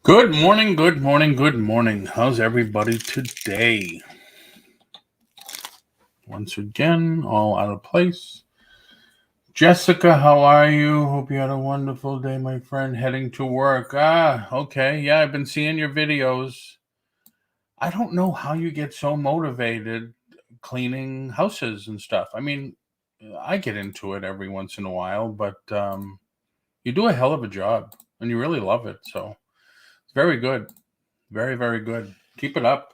Good morning, good morning, good morning. How's everybody today? Once again, all out of place. Jessica, how are you? Hope you had a wonderful day, my friend. Heading to work. Okay. Yeah, I've been seeing your videos. I don't know how you get so motivated cleaning houses and stuff. I mean, I get into it every once in a while, but you do a hell of a job and you really love it. So it's very good. Very, very good. Keep it up.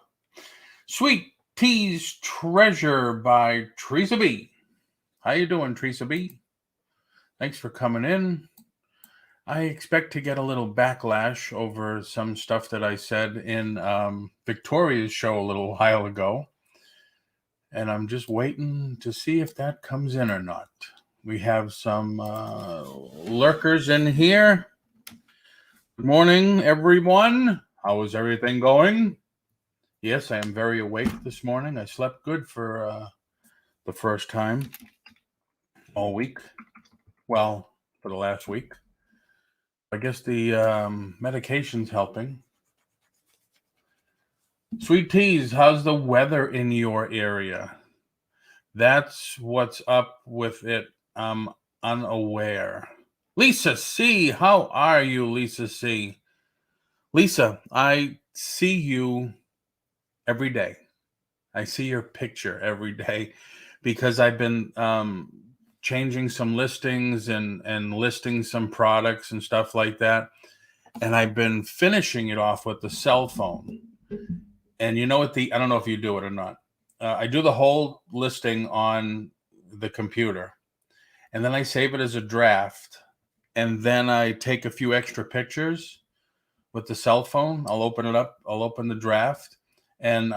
Sweet Tea's Treasure by Teresa B. How you doing, Teresa B? Thanks for coming in. I expect to get a little backlash over some stuff that I said in Victoria's show a little while ago. And I'm just waiting to see if that comes in or not. We have some lurkers in here. Good morning, everyone. How is everything going? Yes, I am very awake this morning. I slept good for the first time all week. Well, for the last week. I guess the medication's helping. Sweet Teas, how's the weather in your area? That's what's up with it. I'm unaware. Lisa C, how are you, Lisa C? Lisa, I see you every day. I see your picture every day because I've been changing some listings and listing some products and stuff like that. And I've been finishing it off with the cell phone. And you know what I don't know if you do it or not. I do the whole listing on the computer. And then I save it as a draft. And then I take a few extra pictures with the cell phone. I'll open it up. I'll open the draft. And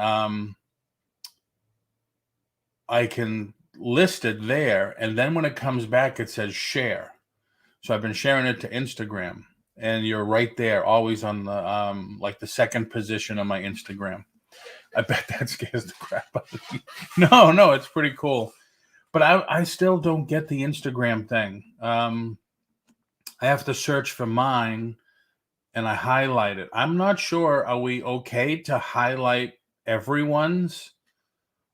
I can list it there, and then when it comes back, it says share. So I've been sharing it to Instagram, and you're right there, always on the like the second position on my Instagram. I bet that scares the crap out of me. No, it's pretty cool. But I still don't get the Instagram thing. I have to search for mine, and I highlight it. I'm not sure. Are we okay to highlight everyone's?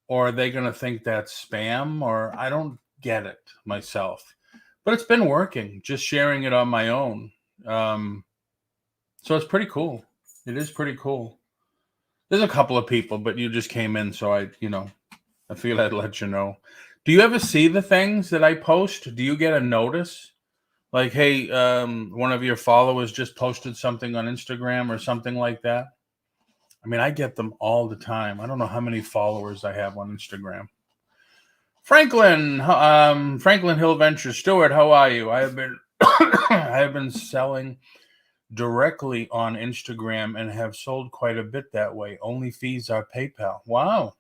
Or are they going to think that's spam? Or I don't get it myself. But it's been working, just sharing it on my own. So it's pretty cool. It is pretty cool. There's a couple of people, but you just came in, so I figured I'd let you know. Do you ever see the things that I post? Do you get a notice? Like, hey, one of your followers just posted something on Instagram or something like that? I mean, I get them all the time. I don't know how many followers I have on Instagram. Franklin Hill Venture Stewart, how are you? I have been selling directly on Instagram and have sold quite a bit that way. Only fees are PayPal. Wow.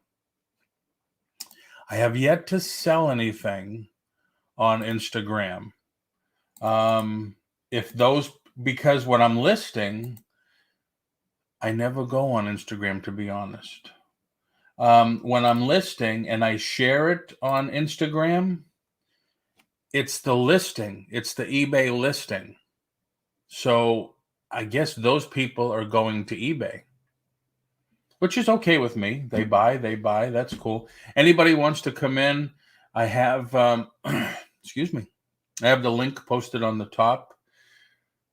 I have yet to sell anything on Instagram. Because when I'm listing, I never go on Instagram, to be honest. When I'm listing and I share it on Instagram, it's the listing. It's the eBay listing. So I guess those people are going to eBay, which is okay with me. They buy. That's cool. Anybody wants to come in, I have, excuse me, I have the link posted on the top.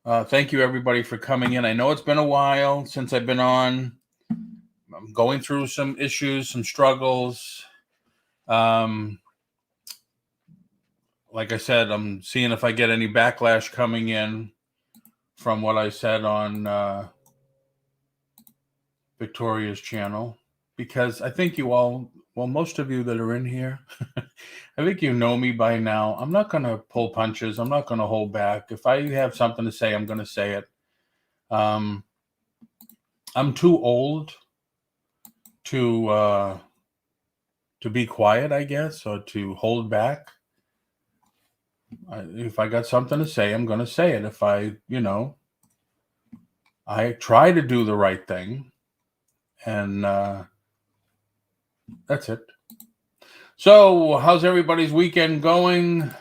Thank you, everybody, for coming in. I know it's been a while since I've been on. I'm going through some issues, some struggles. Like I said, I'm seeing if I get any backlash coming in from what I said on Victoria's channel, because I think you all, well, most of you that are in here, I think you know me by now. I'm not going to pull punches. I'm not going to hold back. If I have something to say, I'm going to say it. I'm too old to be quiet, I guess, or to hold back. If I got something to say, I'm going to say it. If I try to do the right thing, and that's it. So, how's everybody's weekend going?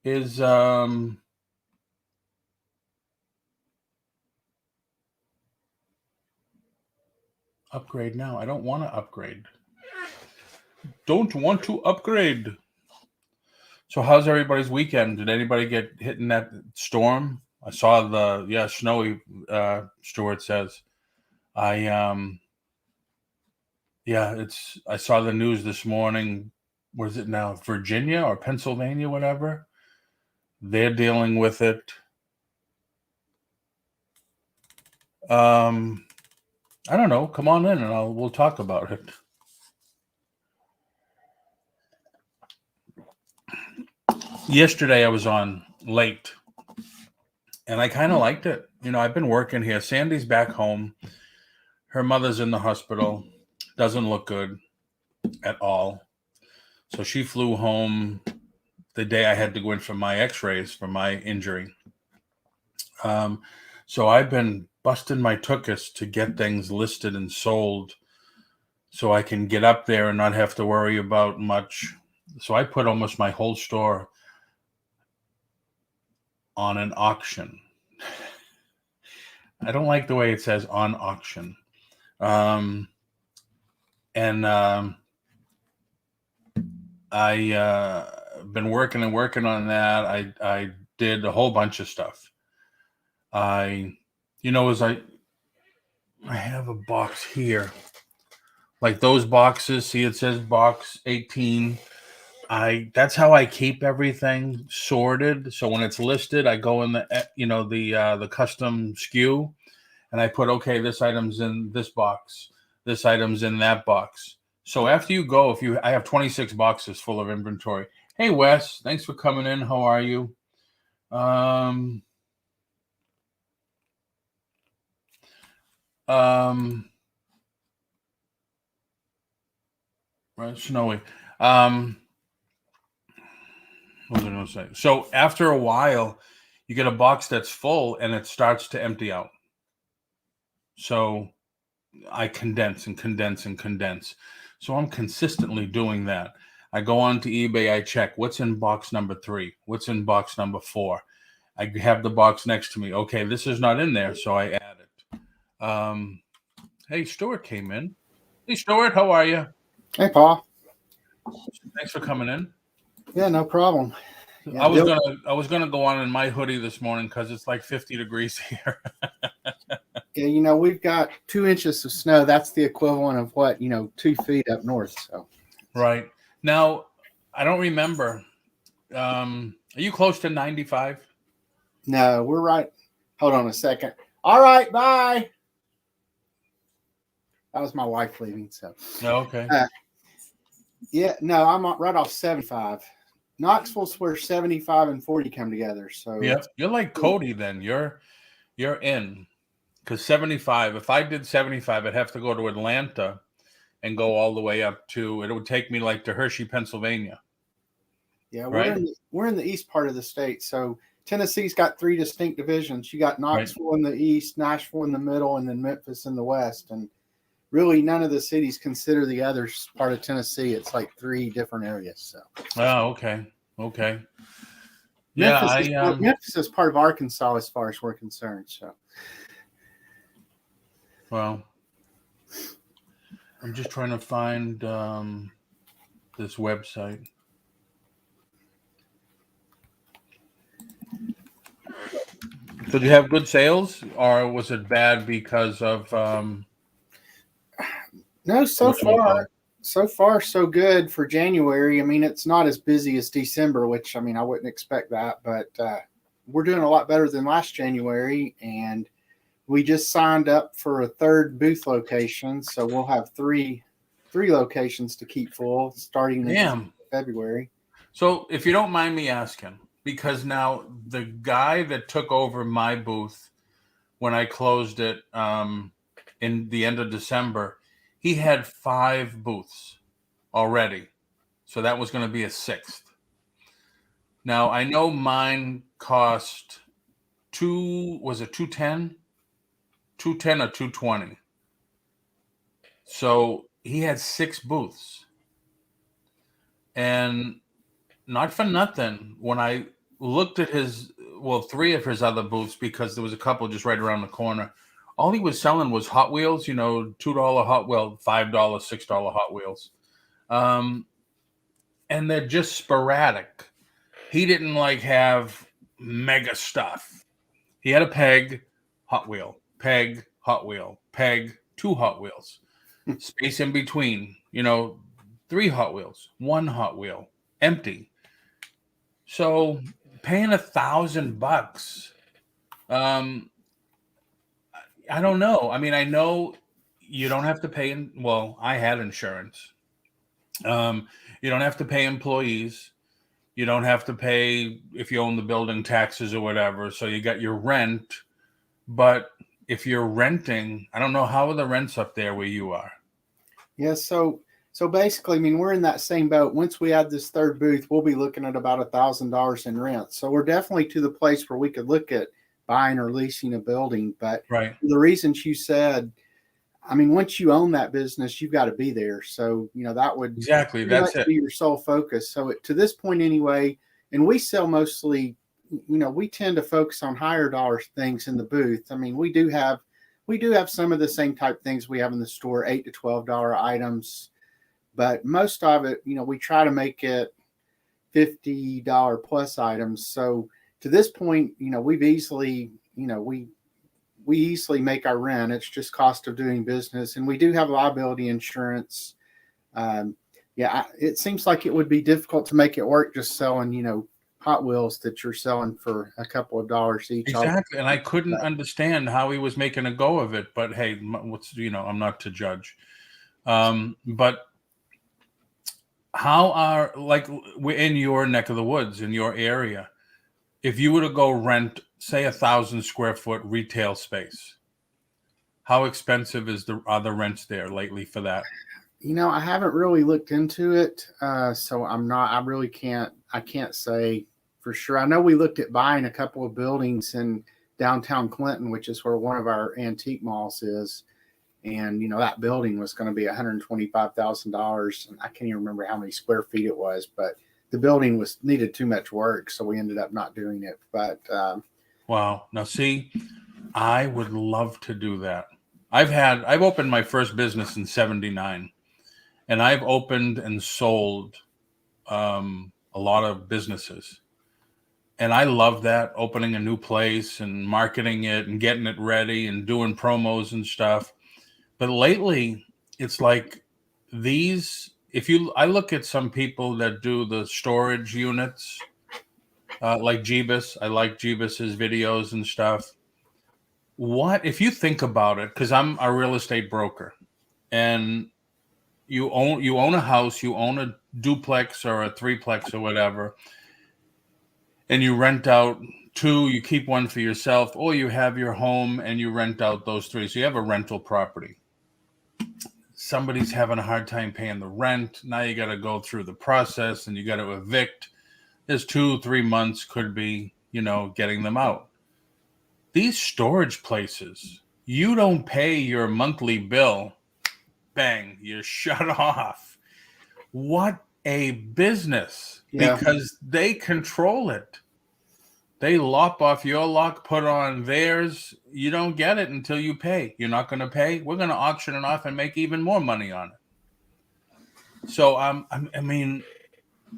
Is Upgrade now. I don't want to upgrade. Don't want to upgrade. So how's everybody's weekend? Did anybody get hit in that storm? I saw the snowy. Stuart says, I I saw the news this morning. Was it now Virginia or Pennsylvania, whatever? They're dealing with it. I don't know. Come on in and we'll talk about it. Yesterday I was on late and I kind of liked it. I've been working here. Sandy's back home. Her mother's in the hospital. Doesn't look good at all. So she flew home the day I had to go in for my x-rays for my injury. So I've been busting my tuchus to get things listed and sold so I can get up there and not have to worry about much. So I put almost my whole store on an auction. I don't like the way it says on auction. I been working on that. I did a whole bunch of stuff. I have a box here, like those boxes. See, it says box 18. That's how I keep everything sorted. So when it's listed, I go in the custom SKU, and I put, okay, this item's in this box, this item's in that box. So after you go, I have 26 boxes full of inventory. Hey, Wes, thanks for coming in. How are you? Right, snowy. What was I going to say? So after a while, you get a box that's full and it starts to empty out. So I condense and condense and condense. So I'm consistently doing that. I go on to eBay. I check what's in box number 3, what's in box number 4. I have the box next to me. Okay, this is not in there, so I add it. Hey, Stuart came in. Hey, Stuart, how are you? Hey, Paul. Thanks for coming in. Yeah, no problem. Yeah, I was gonna go on in my hoodie this morning because it's like 50 degrees here. Yeah, we've got 2 inches of snow. That's the equivalent of 2 feet up north. So, right now, I don't remember. Are you close to 95? No, we're right. Hold on a second. All right, bye. That was my wife leaving. So, okay. Yeah, no, I'm right off 75. Knoxville's where 75 and 40 come together. So yeah, you're like Cody then. You're in, because 75. If I did 75, I'd have to go to Atlanta and go all the way up to. It would take me like to Hershey, Pennsylvania. Yeah, we're in the east part of the state. So Tennessee's got 3 distinct divisions. You got Knoxville in the east, Nashville in the middle, and then Memphis in the west. And really, none of the cities consider the other part of Tennessee. It's like 3 different areas. So. Oh, okay. Yeah, Memphis is part of Arkansas as far as we're concerned. So. Well, I'm just trying to find this website. Did you have good sales, or was it bad because of? No, so far so good for January. I mean, it's not as busy as December, which I wouldn't expect that, but we're doing a lot better than last January, and we just signed up for a 3rd booth location, so we'll have three locations to keep full starting in February. So, if you don't mind me asking, because now the guy that took over my booth when I closed it in the end of December, he had 5 booths already. So that was going to be a 6th. Now, I know mine cost was it 210? 210 or 220. So he had 6 booths. And not for nothing, when I looked at 3 of his other booths, because there was a couple just right around the corner, all he was selling was Hot Wheels, $2 Hot Wheel, $5, $6 Hot Wheels. And they're just sporadic. He didn't like have mega stuff. He had a peg, Hot Wheel, peg, Hot Wheel, peg, 2 Hot Wheels, space in between, 3 Hot Wheels, 1 Hot Wheel, empty. So paying $1,000, I don't know. I mean, I know you don't have to pay. Well, I had insurance. You don't have to pay employees. You don't have to pay if you own the building taxes or whatever. So you got your rent. But if you're renting, I don't know, how are the rents up there where you are? Yeah, so basically, I mean, we're in that same boat. Once we add this third booth, we'll be looking at about $1,000 in rent. So we're definitely to the place where we could look at buying or leasing a building. But Right. the reasons you said, I mean, once you own that business, you've got to be there. So, that would Exactly. pretty That's much it. be your sole focus. So to this point anyway, and we sell mostly, we tend to focus on higher dollar things in the booth. I mean, we do have some of the same type things we have in the store, $8 to $12 items, but most of it, we try to make it $50 plus items. So to this point, we've easily, we easily make our rent. It's just cost of doing business, and we do have liability insurance. It seems like it would be difficult to make it work just selling, Hot Wheels that you're selling for a couple of dollars each. Exactly. And I couldn't understand how he was making a go of it. But hey, I'm not to judge. But how are, like, we're in your neck of the woods, in your area, if you were to go rent, say, 1,000 square foot retail space, how expensive are the rents there lately for that? I haven't really looked into it, so I can't say for sure. I know we looked at buying a couple of buildings in downtown Clinton, which is where one of our antique malls is. And, that building was going to be $125,000. And I can't even remember how many square feet it was, but the building needed too much work. So we ended up not doing it. But wow. Now, see, I would love to do that. I've opened my first business in '79, and I've opened and sold a lot of businesses. And I love that, opening a new place and marketing it and getting it ready and doing promos and stuff. But lately, it's like I look at some people that do the storage units, like Jeebus. I like Jeebus's videos and stuff. If you think about it, because I'm a real estate broker, and you own a house, you own a duplex or a threeplex or whatever, and you rent out 2, you keep 1 for yourself, or you have your home and you rent out those 3. So you have a rental property. Somebody's having a hard time paying the rent. Now you got to go through the process and you got to evict. There's 2-3 months could be, getting them out. These storage places, you don't pay your monthly bill, bang, you're shut off. What a business. Yeah. Because they control it. They lop off your lock, put on theirs. You don't get it until you pay. You're not going to pay. We're going to auction it off and make even more money on it. So, I mean,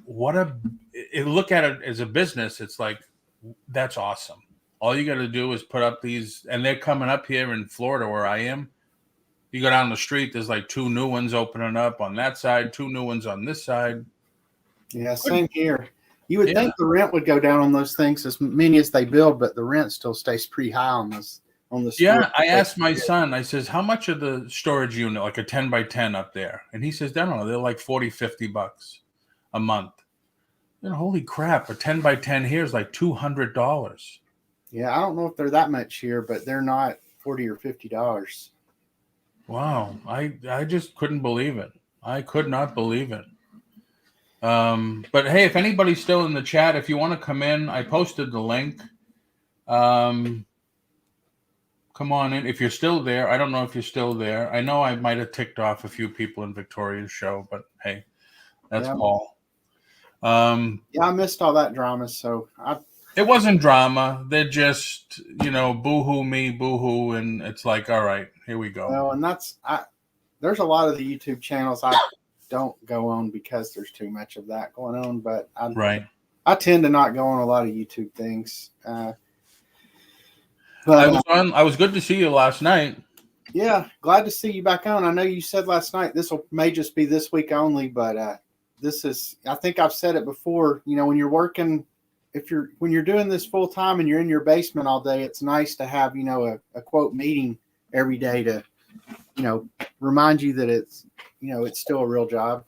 look at it as a business. It's like, that's awesome. All you got to do is put up these, and they're coming up here in Florida where I am. You go down the street, there's like 2 new ones opening up on that side, 2 new ones on this side. Yeah, same here. You would think the rent would go down on those things as many as they build, but the rent still stays pretty high on this. Yeah, I asked my son, I says, how much of the storage unit, like a 10 by 10 up there? And he says, I don't know, they're like $40-$50 a month. Holy crap, a 10 by 10 here is like $200. Yeah, I don't know if they're that much here, but they're not $40 or $50. Wow, I just couldn't believe it. I could not believe it. But hey, if anybody's still in the chat, if you want to come in, I posted the link. Come on in if you're still there. I don't know if you're still there. I know I might have ticked off a few people in Victoria's show, but hey, that's Paul. Yeah, I missed all that drama, so It wasn't drama. They're just, boo-hoo me, boo-hoo. And it's like, all right, here we go. Well, and there's a lot of the YouTube channels I don't go on because there's too much of that going on. But Right. I tend to not go on a lot of YouTube things. I was good to see you last night. Yeah, glad to see you back on. I know you said last night may just be this week only, but I think I've said it before, when you're working, when you're doing this full time and you're in your basement all day, it's nice to have, a quote meeting every day to, remind you that it's still a real job.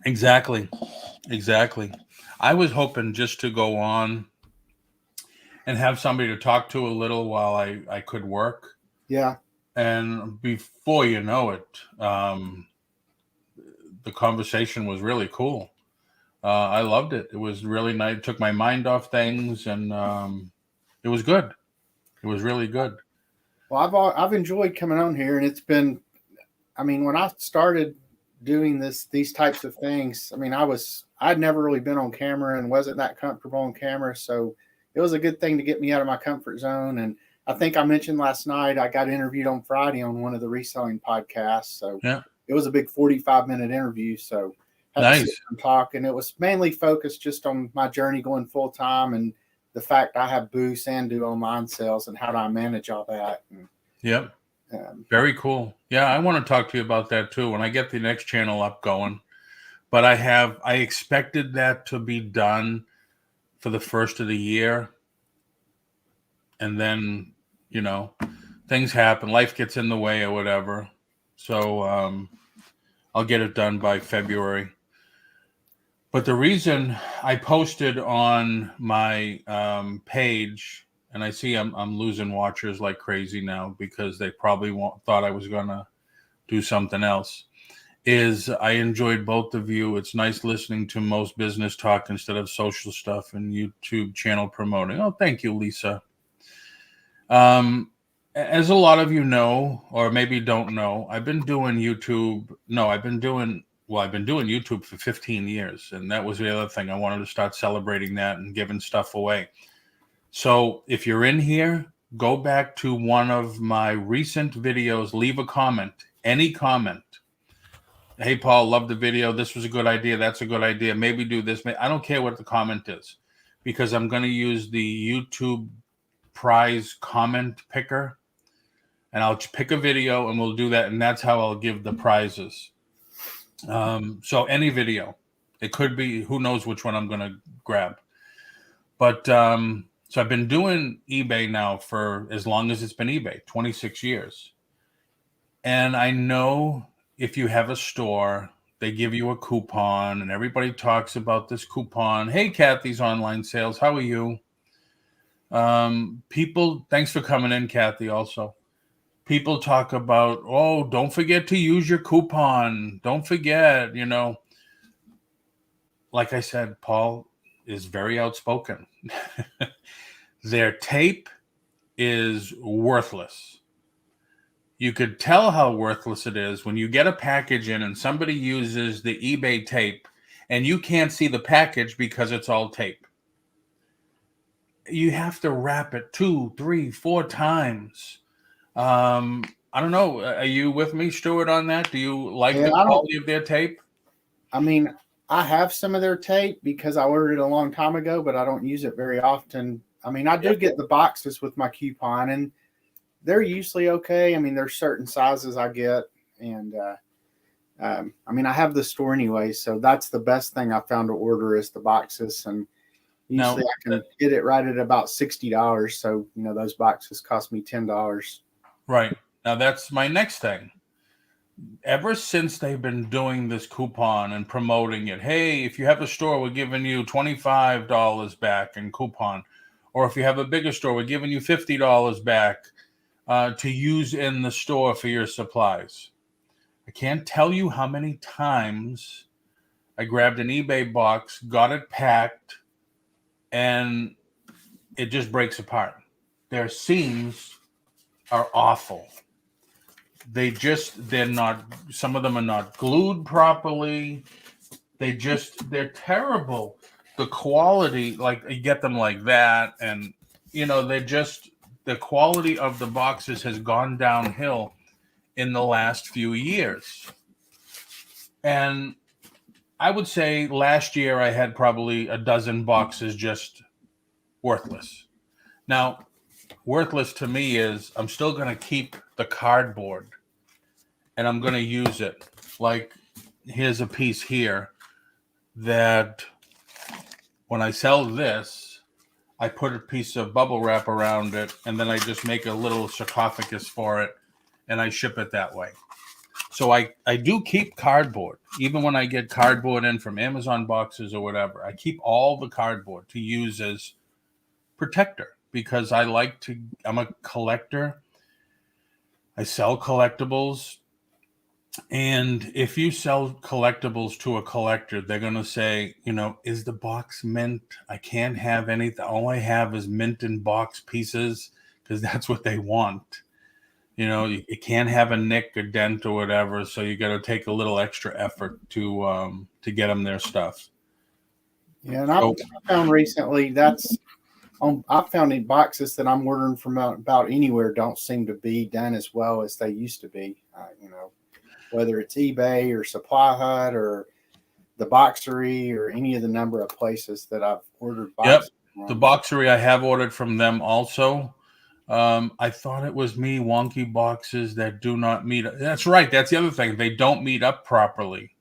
Exactly. I was hoping just to go on and have somebody to talk to a little while I could work. Yeah. And before you know it, the conversation was really cool. I loved it. It was really nice. It took my mind off things, and it was good. It was really good. Well, I've enjoyed coming on here, and it's been, when I started doing these types of things, I'd never really been on camera and wasn't that comfortable on camera. So it was a good thing to get me out of my comfort zone. And I think I mentioned last night, I got interviewed on Friday on one of the reselling podcasts. So yeah, it was a big 45-minute interview. So had nice. to sit and talk, and it was mainly focused just on my journey going full time and the fact I have booths and do online sales and how do I manage all that. And, yep. Very cool. Yeah, I want to talk to you about that too when I get the next channel up going. But I expected that to be done for the first of the year. And then, things happen. Life gets in the way or whatever. So I'll get it done by February. But the reason I posted on my page, and I see I'm losing watchers like crazy now because they probably thought I was going to do something else, is I enjoyed both of you. It's nice listening to most business talk instead of social stuff and YouTube channel promoting. Oh, thank you, Lisa. As a lot of you know, or maybe don't know, I've been doing YouTube. No, I've been doing YouTube for 15 years. And that was the other thing. I wanted to start celebrating that and giving stuff away. So if you're in here, go back to one of my recent videos, leave a comment, any comment. Hey, Paul, love the video. This was a good idea. That's a good idea. Maybe do this. I don't care what the comment is, because I'm going to use the YouTube prize comment picker, and I'll pick a video and we'll do that. And that's how I'll give the prizes. So any video, it could be, who knows which one I'm going to grab. But so I've been doing eBay now for as long as it's been eBay, 26 years. And I know if you have a store, they give you a coupon and everybody talks about this coupon. Hey, Kathy's online sales. How are you? People, thanks for coming in, Kathy, also. People talk about, oh, don't forget to use your coupon. Don't forget, Like I said, Paul is very outspoken. Their tape is worthless. You could tell how worthless it is when you get a package in and somebody uses the eBay tape and you can't see the package because it's all tape. You have to wrap it 2, 3, 4 times. I don't know. Are you with me, Stuart, on that? Do you like the quality of their tape? I have some of their tape because I ordered it a long time ago, but I don't use it very often. I do get the boxes with my coupon, and they're usually okay. There's certain sizes I get, and I have the store anyway, so that's the best thing I found to order is the boxes, and usually I can get it right at about $60. So those boxes cost me $10. Right. Now that's my next thing. Ever since they've been doing this coupon and promoting it, hey, if you have a store, we're giving you $25 back in coupon, or if you have a bigger store, we're giving you $50 back to use in the store for your supplies. I can't tell you how many times I grabbed an eBay box, got it packed, and it just breaks apart. Their seams are awful. They're not, some of them are not glued properly. They're terrible. the quality, like you get them like that, and they're just, the quality of the boxes has gone downhill in the last few years. And I would say last year I had probably a dozen boxes just worthless. Now, worthless to me is I'm still going to keep the cardboard and I'm going to use it. Like, here's a piece here that when I sell this, I put a piece of bubble wrap around it, and then I just make a little sarcophagus for it, and I ship it that way. So I do keep cardboard. Even when I get cardboard in from Amazon boxes or whatever, I keep all the cardboard to use as protector, because I'm a collector. I sell collectibles. And if you sell collectibles to a collector, they're going to say, is the box mint? I can't have anything. All I have is mint and box pieces, because that's what they want. You can't have a nick or dent or whatever. So you got to take a little extra effort to get them their stuff. Yeah. And I found recently I found in boxes that I'm ordering from about anywhere don't seem to be done as well as they used to be. Whether it's eBay or Supply Hut or the Boxery or any of the number of places that I've ordered boxes from. The Boxery, I have ordered from them also. I thought it was me wonky boxes that do not meet up. That's right. That's the other thing. They don't meet up properly,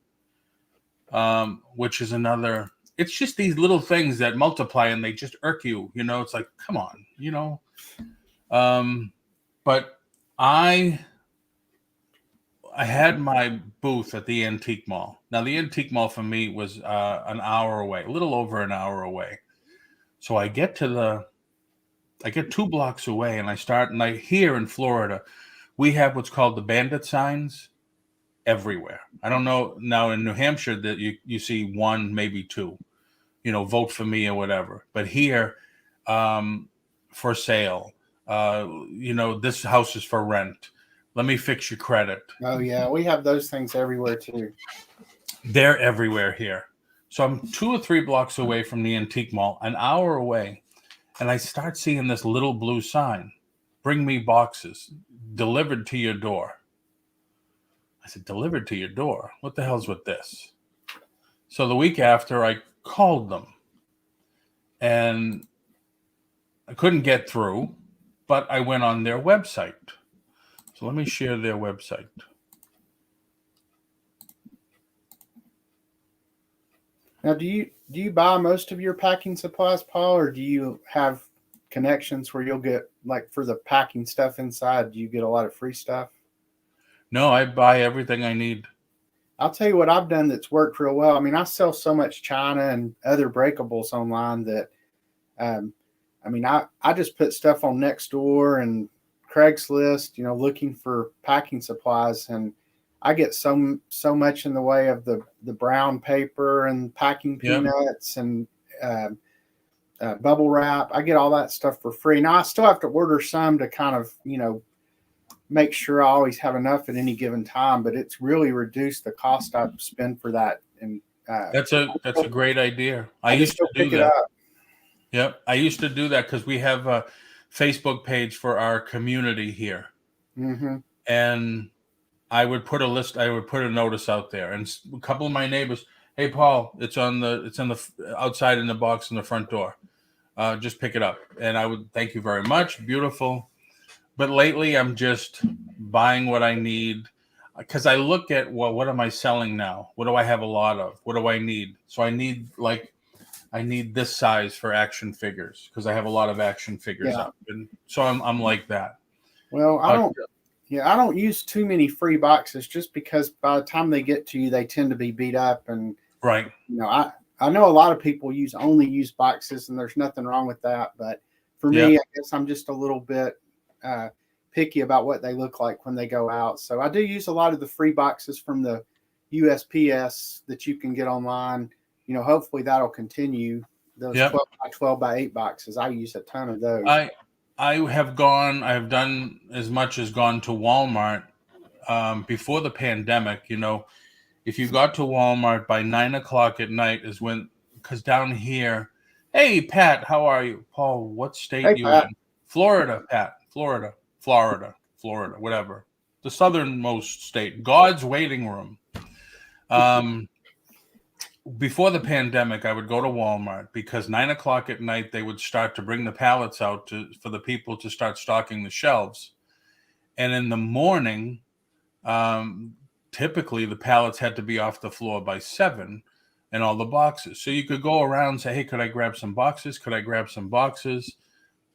which is another. It's just these little things that multiply and they just irk you. It's like, come on, But I had my booth at the Antique Mall. Now, the Antique Mall for me was an hour away, a little over an hour away. So I get 2 blocks away, and I here in Florida, we have what's called the bandit signs everywhere. I don't know now in New Hampshire that you see one, maybe two, vote for me or whatever. But here, for sale, this house is for rent. Let me fix your credit. Oh, yeah. We have those things everywhere, too. They're everywhere here. So I'm 2 or 3 blocks away from the Antique Mall, an hour away, and I start seeing this little blue sign, bring me boxes, delivered to your door. I said, delivered to your door? What the hell's with this? So the week after, I called them, and I couldn't get through, but I went on their website. So let me share their website. Now, do you buy most of your packing supplies, Paul, or do you have connections where you'll get, like, for the packing stuff inside, do you get a lot of free stuff? No, I buy everything I need. I'll tell you what I've done that's worked real well. I mean, I sell so much China and other breakables online that, I just put stuff on Nextdoor and Craigslist, looking for packing supplies, and I get so much in the way of the brown paper and packing peanuts and bubble wrap. I get all that stuff for free. Now I still have to order some to kind of, make sure I always have enough at any given time, but it's really reduced the cost I spend for that. And that's a great idea. I used to do that. Yep, I used to do that because we have a Facebook page for our community here, and I would put a notice out there, and a couple of my neighbors, hey Paul, it's on the outside in the box in the front door, just pick it up, and I would thank you very much, beautiful. But lately, I'm just buying what I need because I look at what am I selling now? What do I have a lot of? What do I need? So I need this size for action figures because I have a lot of action figures up, and so I'm like that. Well, I don't use too many free boxes just because by the time they get to you, they tend to be beat up. And right, I know a lot of people only use boxes, and there's nothing wrong with that. But for me, I guess I'm just a little bit picky about what they look like when they go out. So I do use a lot of the free boxes from the USPS that you can get online. Hopefully that'll continue. Those 12 by 12 by 8 boxes. I use a ton of those. I have done as much as gone to Walmart before the pandemic. If you got to Walmart by 9:00 at night is when because down here, hey, Pat, how are you? Paul, what state Hey, you Pat. in? Florida, Pat. Florida, whatever. The southernmost state. God's waiting room. Before the pandemic, I would go to Walmart because 9 o'clock at night, they would start to bring the pallets out for the people to start stocking the shelves. And in the morning, typically the pallets had to be off the floor by 7 and all the boxes. So you could go around and say, hey, could I grab some boxes? Could I grab some boxes?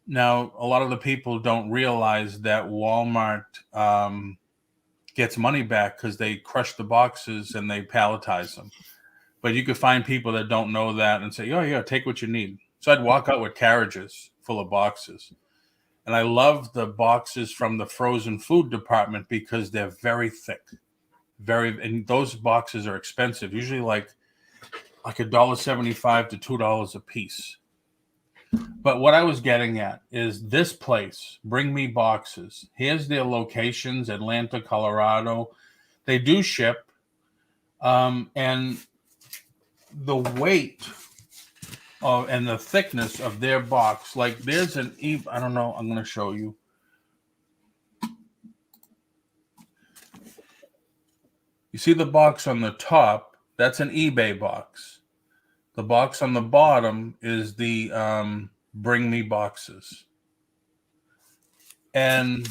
Now, a lot of the people don't realize that Walmart gets money back because they crush the boxes and they palletize them. But you could find people that don't know that and say, oh, yeah, take what you need. So I'd walk out with carriages full of boxes. And I love the boxes from the frozen food department because they're very thick. And those boxes are expensive, usually like $1.75 to $2 a piece. But what I was getting at is this place, Bring Me Boxes. Here's their locations, Atlanta, Colorado. They do ship. And the weight and the thickness of their box, like there's I don't know, I'm going to show you. You see the box on the top, that's an eBay box. The box on the bottom is the Bring Me Boxes. And,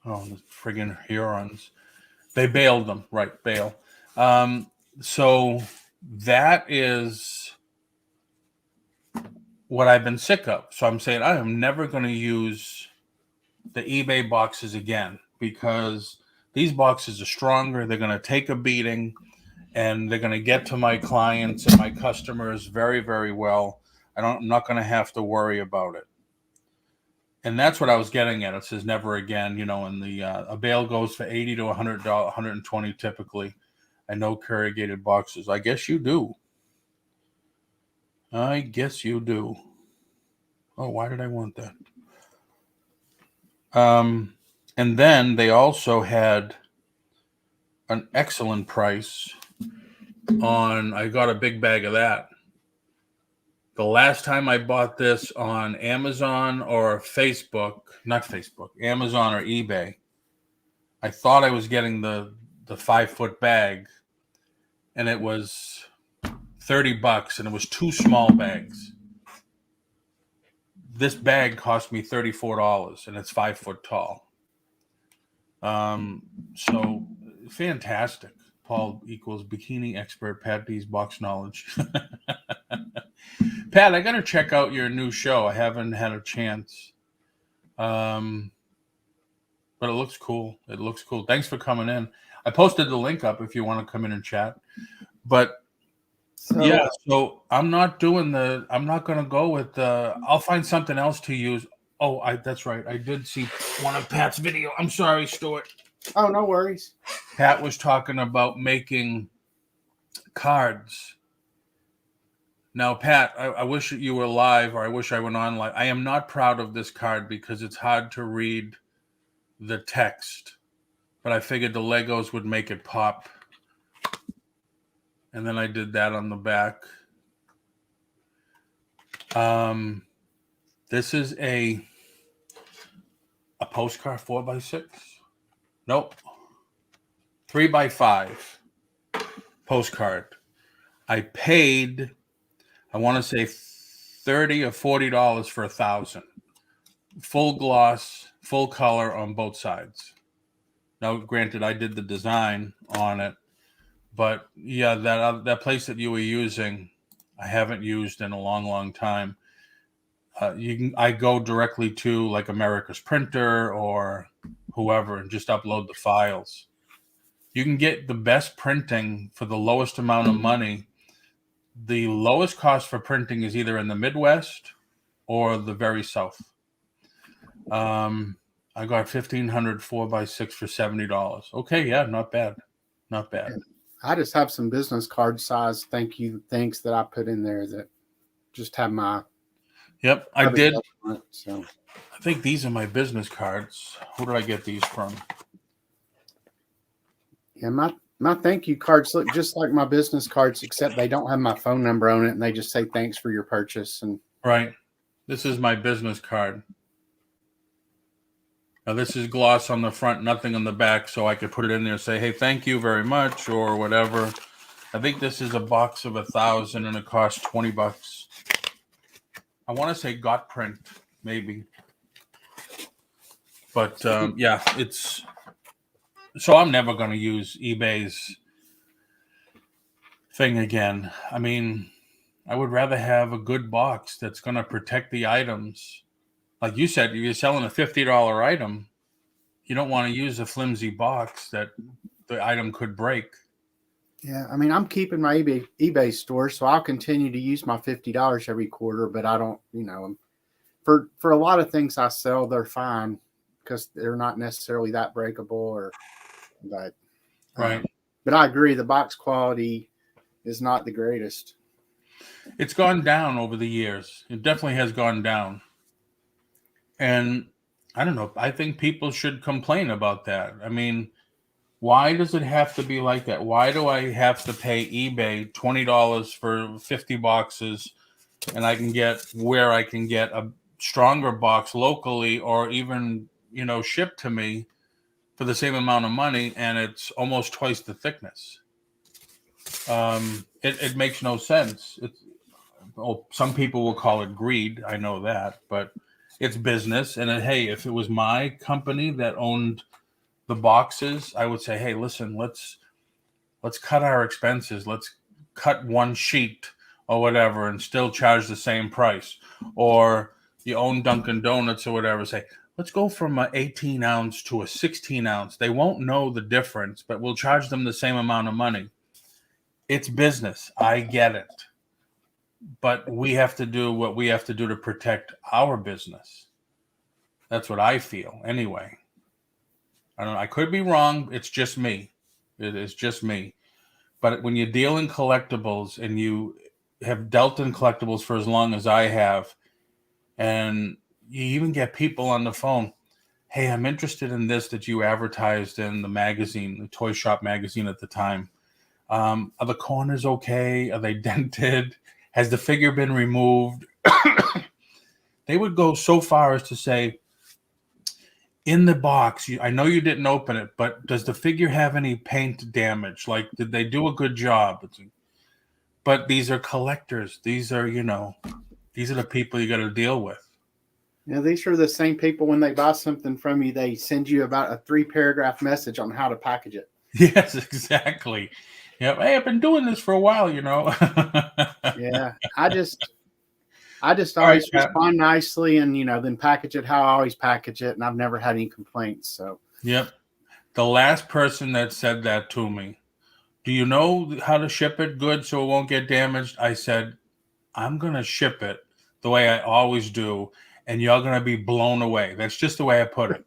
the friggin' Hurons. They bailed them, right, bail. So that is what I've been sick of. So I'm saying I am never going to use the eBay boxes again because these boxes are stronger. They're going to take a beating and they're going to get to my clients and my customers very, very well. I'm not going to have to worry about it. And that's what I was getting at. It says never again, and the a bale goes for $80 to $100, $120 typically. I know corrugated boxes. I guess you do. Oh, why did I want that? And then they also had an excellent price on, I got a big bag of that. The last time I bought this on Amazon or Amazon or eBay, I thought I was getting the 5-foot bag and it was $30 and it was 2 small bags. This bag cost me $34 and it's 5 foot tall. So fantastic. Paul equals bikini expert, Patdees box knowledge. Pat, I got to check out your new show. I haven't had a chance. But it looks cool. Thanks for coming in. I posted the link up if you want to come in and chat. But so I'm not going to go with I'll find something else to use. Oh, that's right. I did see one of Pat's video. I'm sorry, Stuart. Oh, no worries. Pat was talking about making cards. Now, Pat, I wish you were live, or I wish I went on live. I am not proud of this card because it's hard to read the text, but I figured the Legos would make it pop. And then I did that on the back. This is a postcard 4x6. Nope. 3x5 postcard. I paid, I want to say $30 or $40 for 1,000. Full gloss, full color on both sides. Now, granted, I did the design on it, but yeah, that place that you were using, I haven't used in a long, long time. I go directly to like America's Printer or whoever and just upload the files. You can get the best printing for the lowest amount of money. The lowest cost for printing is either in the Midwest or the very South. I got 1,500 4x6 for $70. Okay, yeah, not bad. I just have some business card size thank you thanks that I put in there that just have my. Yep, I did. So I think these are my business cards. Who did I get these from? Yeah, My thank you cards look just like my business cards, except they don't have my phone number on it, and they just say thanks for your purchase. And Right. This is my business card. Now this is gloss on the front, nothing on the back, so I could put it in there and say, hey, thank you very much, or whatever. I think this is a box of 1,000 and it costs $20. I want to say got print, maybe. But yeah, it's so I'm never going to use eBay's thing again. I mean, I would rather have a good box that's going to protect the items. Like you said, if you're selling a $50 item, you don't want to use a flimsy box that the item could break. yeah, I mean, I'm keeping my eBay store, so I'll continue to use my $50 every quarter. But I don't, for a lot of things I sell, they're fine because they're not necessarily that breakable. But Right. But I agree, the box quality is not the greatest. It's gone down over the years. It definitely has gone down. And I don't know. I think people should complain about that. I mean, why does it have to be like that? Why do I have to pay eBay $20 for 50 boxes and I can get a stronger box locally or even, shipped to me for the same amount of money and it's almost twice the thickness? It makes no sense. Some people will call it greed. I know that, but it's business. And hey, if it was my company that owned the boxes, I would say, hey, listen, let's cut our expenses. Let's cut one sheet or whatever and still charge the same price. Or you own Dunkin' Donuts or whatever, say, let's go from an 18 ounce to a 16 ounce. They won't know the difference, but we'll charge them the same amount of money. It's business. I get it. But we have to do what we have to do to protect our business. That's what I feel anyway. I don't know. I could be wrong. It's just me. It is just me. But when you deal in collectibles and you have dealt in collectibles for as long as I have, and you even get people on the phone, hey, I'm interested in this that you advertised in the magazine, the Toy Shop magazine at the time. Are the corners okay? Are they dented? Has the figure been removed? They would go so far as to say, in the box, I know you didn't open it, but does the figure have any paint damage? Like, did they do a good job? But these are collectors. These are the people you got to deal with. These are the same people when they buy something from you, they send you about a 3-paragraph message on how to package it. Yes, exactly. Yep. Hey, I've been doing this for a while, Yeah. I just All right, always respond nicely and, then package it how I always package it. And I've never had any complaints. So, yep. The last person that said that to me, do you know how to ship it good so it won't get damaged? I said, I'm going to ship it the way I always do, and you're going to be blown away. That's just the way I put it.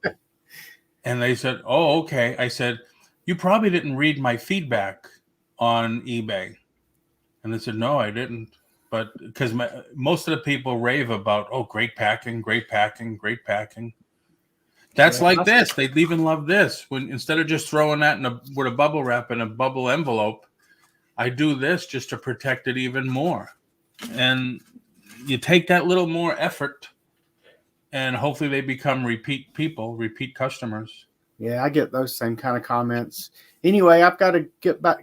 And they said, oh, okay. I said, you probably didn't read my feedback on eBay. And they said, no, I didn't. But because most of the people rave about, oh, great packing, great packing, great packing. That's like this. They even love this. When instead of just throwing that with a bubble wrap in a bubble envelope, I do this just to protect it even more. And you take that little more effort, and hopefully they become repeat customers. Yeah, I get those same kind of comments. Anyway, I've got to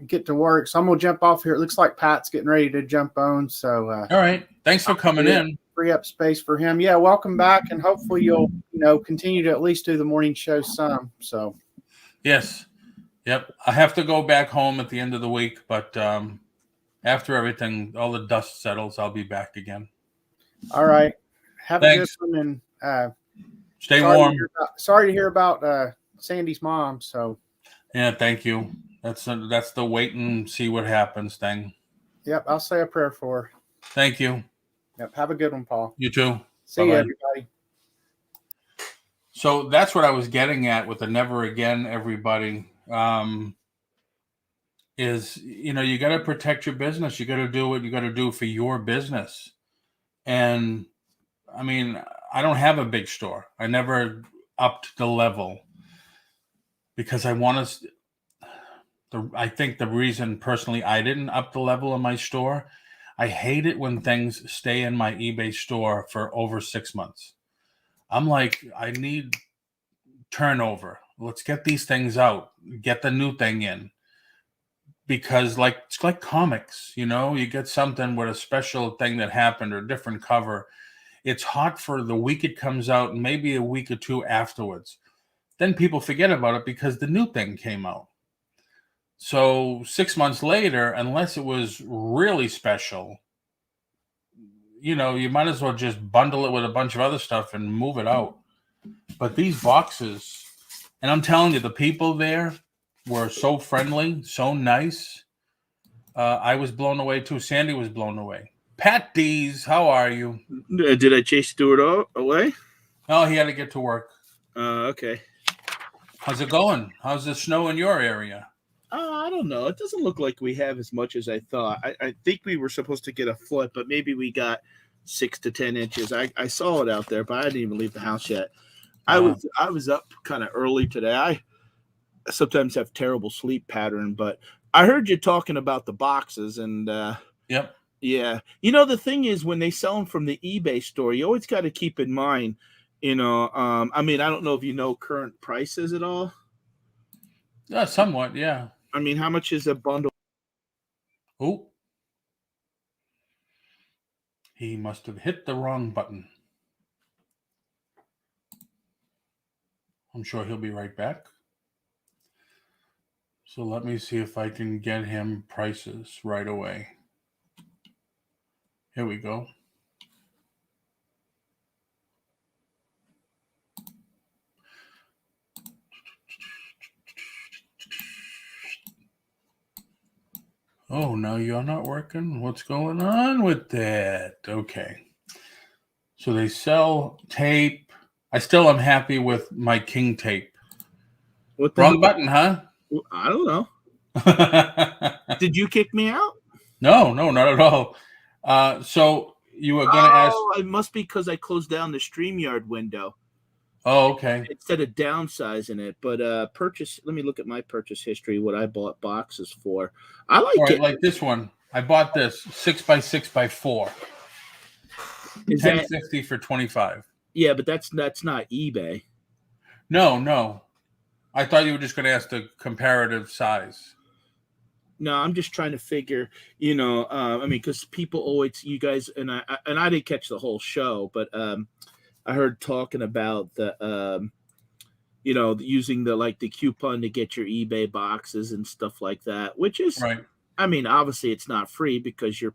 get to work, so I'm gonna jump off here. It looks like Pat's getting ready to jump on. So, all right, thanks for coming in. Free up space for him. Yeah, welcome back, and hopefully you'll continue to at least do the morning show some. So, yes, yep. I have to go back home at the end of the week, but after everything, all the dust settles, I'll be back again. All right, have a good one, and stay warm. Sorry to hear about Sandy's mom. So, yeah, thank you. That's the wait and see what happens thing. Yep, I'll say a prayer for her. Thank you. Yep, have a good one, Paul. You too. See you, everybody. So that's what I was getting at with the never again, everybody. Is you got to protect your business. You got to do what you got to do for your business. And I mean, I don't have a big store. I never upped the level because I want to. I think the reason personally I didn't up the level of my store, I hate it when things stay in my eBay store for over 6 months. I'm like, I need turnover. Let's get these things out, get the new thing in. Because it's like comics, you get something with a special thing that happened or a different cover. It's hot for the week it comes out and maybe a week or two afterwards. Then people forget about it because the new thing came out. So 6 months later, unless it was really special, you might as well just bundle it with a bunch of other stuff and move it out. But these boxes, and I'm telling you, the people there were so friendly, so nice. I was blown away too. Sandy was blown away. Patdees, how are you? Did I chase Stuart away? Oh, he had to get to work. Okay. How's it going? How's the snow in your area? I don't know. It doesn't look like we have as much as I thought. I think we were supposed to get a foot, but maybe we got 6 to 10 inches. I saw it out there, but I didn't even leave the house yet. I was up kind of early today. I sometimes have terrible sleep pattern, but I heard you talking about the boxes, and yep. Yeah. The thing is, when they sell them from the eBay store, you always got to keep in mind, I don't know if you know current prices at all. Yeah, somewhat, yeah. I mean, how much is a bundle? Oh. He must have hit the wrong button. I'm sure he'll be right back. So let me see if I can get him prices right away. Here we go. Oh, no, you're not working? What's going on with that? Okay. So they sell tape. I still am happy with my King tape. What the Wrong button, huh? I don't know. Did you kick me out? No, not at all. So you were going to ask. Oh, it must be because I closed down the StreamYard window. Oh, okay. Instead of downsizing it, but purchase. Let me look at my purchase history. What I bought boxes for. I like it. Like this one. I bought this 6x6x4. Is $10.50 for 25. Yeah, but that's not eBay. No. I thought you were just going to ask the comparative size. No, I'm just trying to figure. Because people always, you guys, and I didn't catch the whole show, but I heard talking about the using the coupon to get your eBay boxes and stuff like that, which is right. I mean, obviously it's not free because you're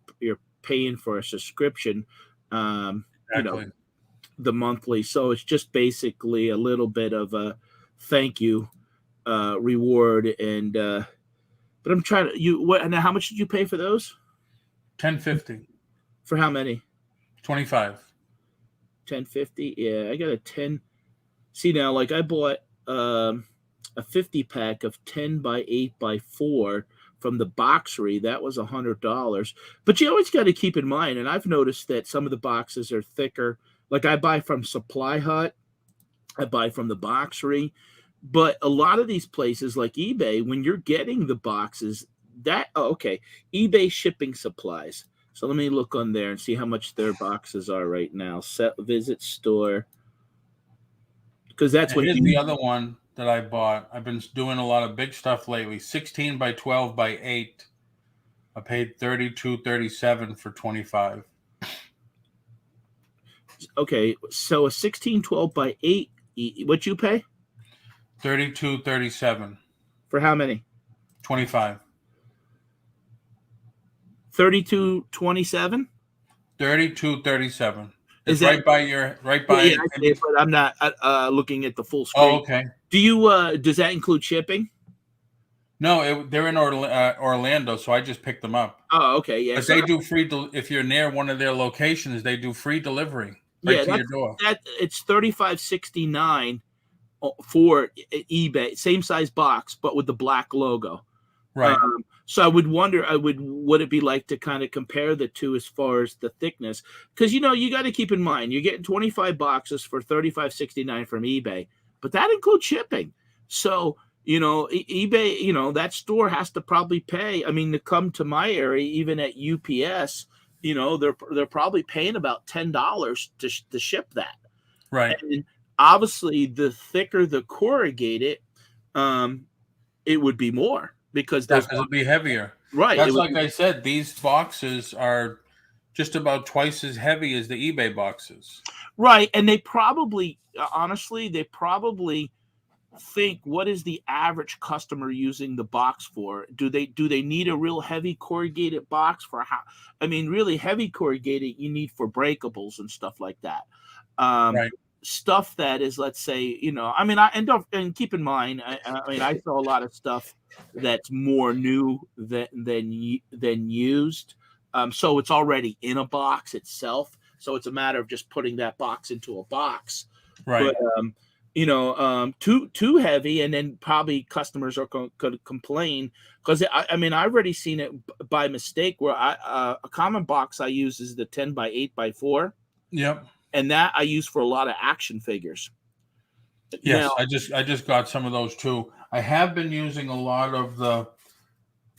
paying for a subscription, Exactly. The monthly. So it's just basically a little bit of a thank you reward. And but I'm trying to now how much did you pay for those? $10.50. For how many? 25. $10.50. Yeah, I got a 10. See now, I bought a 50 pack of 10 by 8 by 4 from the boxery. That was $100. But you always got to keep in mind, and I've noticed that some of the boxes are thicker. Like I buy from Supply Hut, I buy from the boxery. But a lot of these places like eBay, when you're getting the boxes, eBay shipping supplies. So let me look on there and see how much their boxes are right now. Visit store. Because that's what here's the other one that I bought. I've been doing a lot of big stuff lately. 16 by 12 by 8. I paid $32.37 for 25. Okay, so a 16-12 by 8. What you pay? $32.37. For how many? 25. 32.27. $32.37. Is that right by? Yeah, I see it, but I'm not looking at the full screen. Oh, okay. Do you? Does that include shipping? No, they're in Orlando, so I just picked them up. Oh, okay, yeah. But they do free. If you're near one of their locations, they do free delivery to your door. It's $35.69 for eBay, same size box, but with the black logo. Right. So I would wonder, would it be like to kind of compare the two as far as the thickness? Because you got to keep in mind you're getting 25 boxes for $35.69 from eBay, but that includes shipping. So eBay, that store has to probably pay. I mean, to come to my area, even at UPS, they're probably paying about $10 to ship that. Right. And obviously, the thicker the corrugated, it would be more because Yeah, those because it'd be heavier. right. That's like I said, these boxes are just about twice as heavy as the eBay boxes. Right, and they probably, honestly, think, what is the average customer using the box for? Do they need a real heavy corrugated box for how? I mean, really heavy corrugated you need for breakables and stuff like that. Right. Stuff that is, let's say, I mean, and keep in mind, I mean, I sell a lot of stuff that's more new than used. So it's already in a box itself. So it's a matter of just putting that box into a box. Right. But too heavy, and then probably customers are going to complain because I mean, I've already seen it by mistake where a common box I use is the 10 by 8 by 4. Yep. And that I use for a lot of action figures. Yes, Now, I just got some of those too. I have been using a lot of the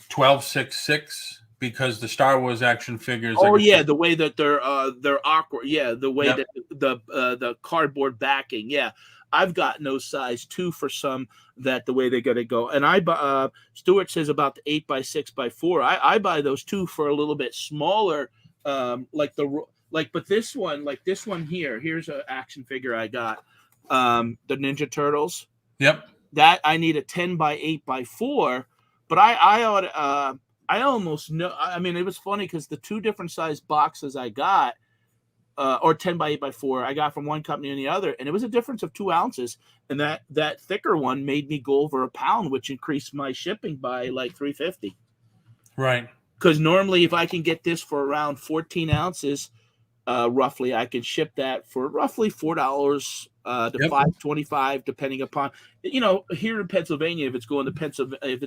12.66 because the Star Wars action figures. oh yeah, the way that they're awkward. Yeah, the way Yep. that the cardboard backing. Yeah, I've gotten those size too for some that the way they got to go. And Stuart says about the 8 by 6 by 4. I buy those too for a little bit smaller, but this one here's an action figure I got, the Ninja Turtles. Yep. That I need a 10 by 8 by 4, but I almost know. I mean, it was funny because the two different size boxes I got, or 10 by 8 by 4, I got from one company and the other, and it was a difference of 2 ounces. And that thicker one made me go over a pound, which increased my shipping by like $3.50. Right. Because normally, if I can get this for around 14 ounces, roughly, I can ship that for roughly $4 to $5.25, depending upon, here in Pennsylvania, if it's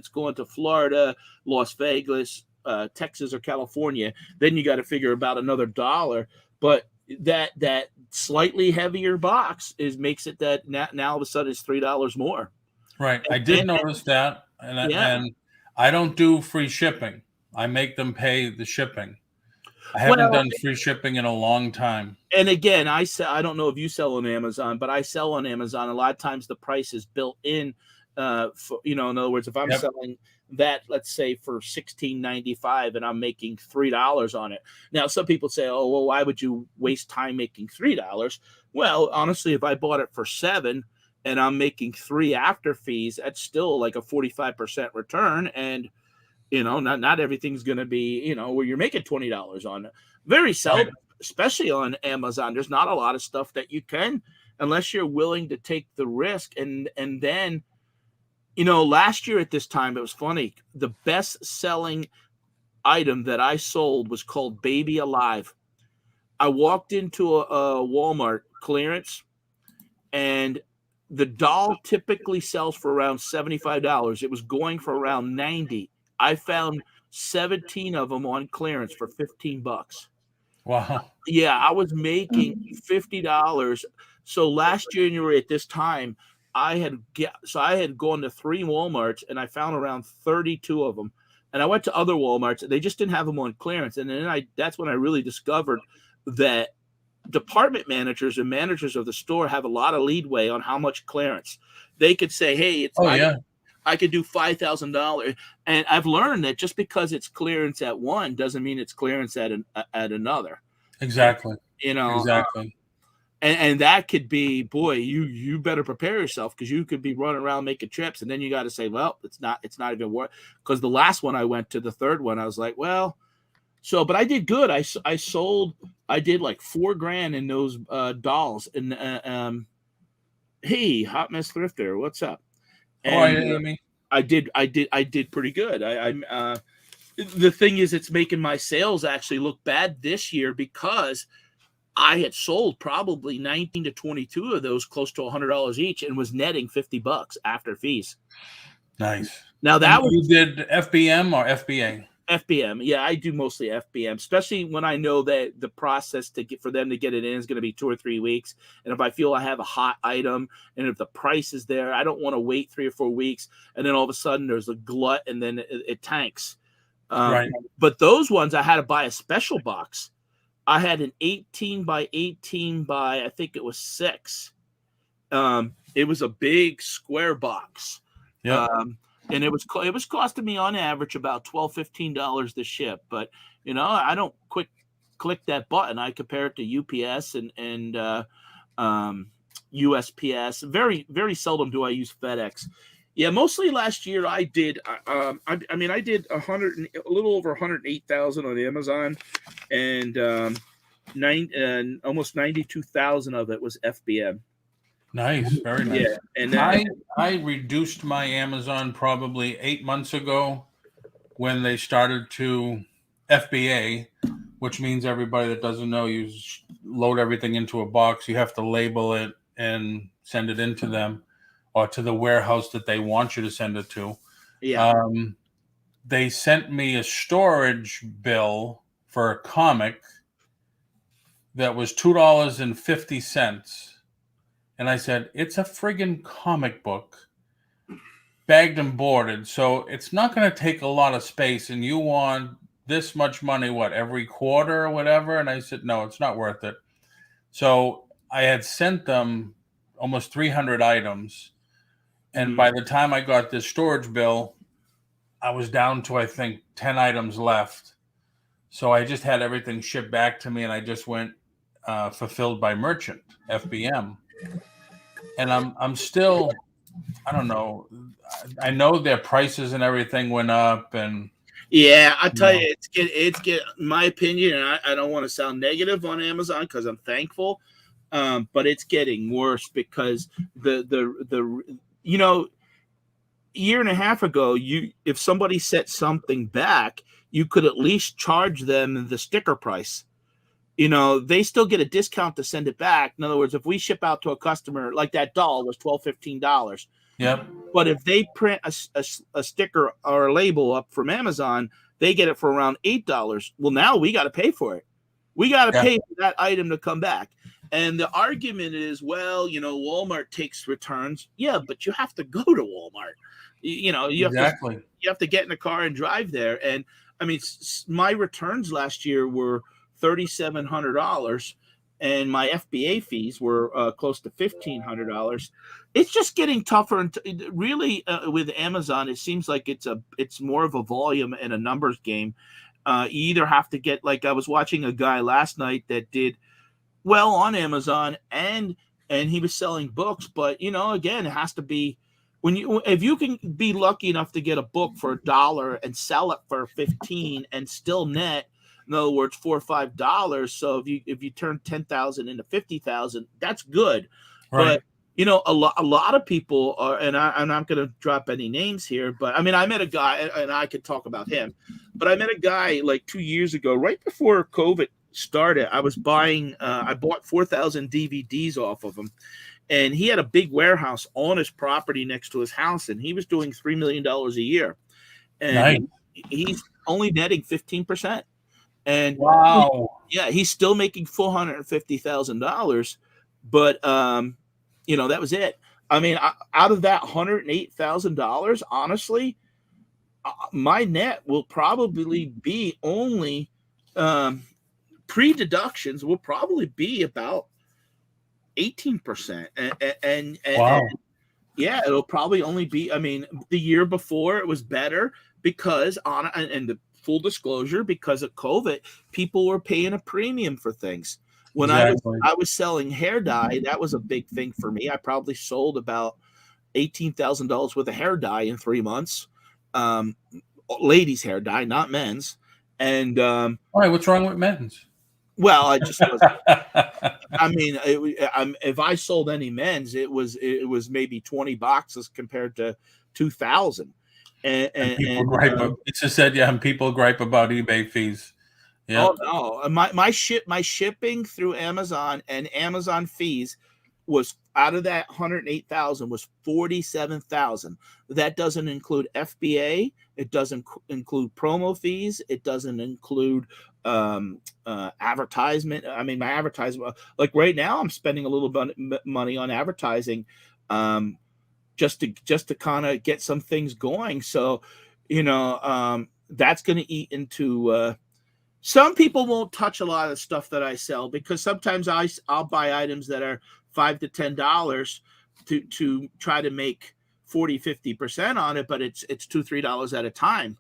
going to Florida, Las Vegas, Texas, or California, then you got to figure about another $1. But that slightly heavier box makes it that now all of a sudden it's $3 more. Right. I did notice that, and I don't do free shipping. I make them pay the shipping. I haven't done free shipping in a long time. And again, I don't know if you sell on Amazon, but I sell on Amazon. A lot of times the price is built in. In other words, if I'm selling that, let's say for $16.95, and I'm making $3 on it. Now, some people say, "Oh, well, why would you waste time making $3?" Well, honestly, if I bought it for $7 and I'm making $3 after fees, that's still like a 45% return. And not everything's going to be, where you're making $20 on it. Very seldom, right. Especially on Amazon. There's not a lot of stuff that you can, unless you're willing to take the risk. And then, last year at this time, it was funny. The best selling item that I sold was called Baby Alive. I walked into a Walmart clearance, and the doll typically sells for around $75. It was going for around $90. I found 17 of them on clearance for $15. Wow. Yeah, I was making $50. So last January at this time, I had gone to 3 Walmarts and I found around 32 of them. And I went to other Walmarts and they just didn't have them on clearance. And then that's when I really discovered that department managers and managers of the store have a lot of leeway on how much clearance. They could say, "Hey, I could do $5,000," and I've learned that just because it's clearance at one doesn't mean it's clearance at another. Exactly. Exactly. And that could be, boy, you better prepare yourself because you could be running around making trips, and then you got to say, well, it's not even worth. Because the last one I went to, the third one, I was like, well, but I did good. I did like $4,000 in those dolls. And hey, Hot Mess Thrifter, what's up? And I did pretty good. The thing is, it's making my sales actually look bad this year because I had sold probably 19 to 22 of those, close to $100 each, and was netting $50 after fees. Nice. Now you did FBM or FBA? FBM. Yeah, I do mostly FBM, especially when I know that the process for them to get it in is going to be 2 or 3 weeks. And if I feel I have a hot item and if the price is there, I don't want to wait 3 or 4 weeks. And then all of a sudden there's a glut and then it tanks. Right. But those ones I had to buy a special box. I had an 18 by 18 by, I think it was 6. It was a big square box. Yeah. And it was costing me on average about $12-15 to ship. But I don't click that button. I compare it to UPS and USPS. Very, very seldom do I use FedEx. Yeah, mostly last year I did. I did a little over 108,000 on Amazon, and almost 92,000 of it was FBM. Nice, very nice. Yeah, and I reduced my Amazon probably 8 months ago when they started to FBA, which means everybody that doesn't know, you load everything into a box. You have to label it and send it into them or to the warehouse that they want you to send it to. Yeah. They sent me a storage bill for a comic that was $2.50. And I said, it's a friggin' comic book, bagged and boarded. So it's not going to take a lot of space. And you want this much money, every quarter or whatever? And I said, no, it's not worth it. So I had sent them almost 300 items. And by the time I got this storage bill, I was down to, I think, 10 items left. So I just had everything shipped back to me, and I just went fulfilled by merchant, FBM. And I'm still, I don't know. I know their prices and everything went up, and yeah, I tell you, it's get my opinion, and I don't want to sound negative on Amazon because I'm thankful, but it's getting worse because the year and a half ago, if somebody set something back, you could at least charge them the sticker price. They still get a discount to send it back. In other words, if we ship out to a customer, like that doll was $12-15. Yep. But if they print a sticker or a label up from Amazon, they get it for around $8. Well, now we got to pay for it. We got to pay for that item to come back. And the argument is, Walmart takes returns. Yeah, but you have to go to Walmart. You have to get in a car and drive there. And I mean, my returns last year were $3,700, and my FBA fees were close to $1,500. It's just getting tougher, and really with Amazon, it seems like it's more of a volume and a numbers game. You either have to get, like I was watching a guy last night that did well on Amazon, and he was selling books, but again, it has to be if you can be lucky enough to get a book for $1 and sell it for $15 and still net. In other words, $4 or $5. So if you turn 10,000 into 50,000, that's good. Right. But a lot of people are, and I'm not going to drop any names here, but I mean, I met a guy, and I could talk about him. But I met a guy like 2 years ago, right before COVID started. I was buying. I bought 4,000 DVDs off of him, and he had a big warehouse on his property next to his house, and he was doing $3 million a year, and he's only netting 15%. And wow, he's still making $450,000, but that was it. I mean, out of that $108,000, honestly, my net will probably be only pre-deductions will probably be about 18%, and wow. And it'll probably only be. I mean, the year before it was better because and the full disclosure, because of COVID, people were paying a premium for things. When I was selling hair dye, that was a big thing for me. I probably sold about $18,000 worth of hair dye in 3 months. Ladies' hair dye, not men's. And all right, what's wrong with men's? Well, I just was. I mean, if I sold any men's, it was maybe 20 boxes compared to 2,000. And people gripe. It just said, and people gripe about eBay fees. Yeah. Oh no, my shipping through Amazon and Amazon fees was out of that 108,000 was 47,000. That doesn't include FBA. It doesn't include promo fees. It doesn't include advertisement. I mean, my advertisement, like right now, I'm spending a little bit money on advertising, just to kind of get some things going. So, that's going to eat into. Some people won't touch a lot of the stuff that I sell because sometimes I'll buy items that are $5 to $10 to try to make 40-50% on it, but it's $2-3 at a time.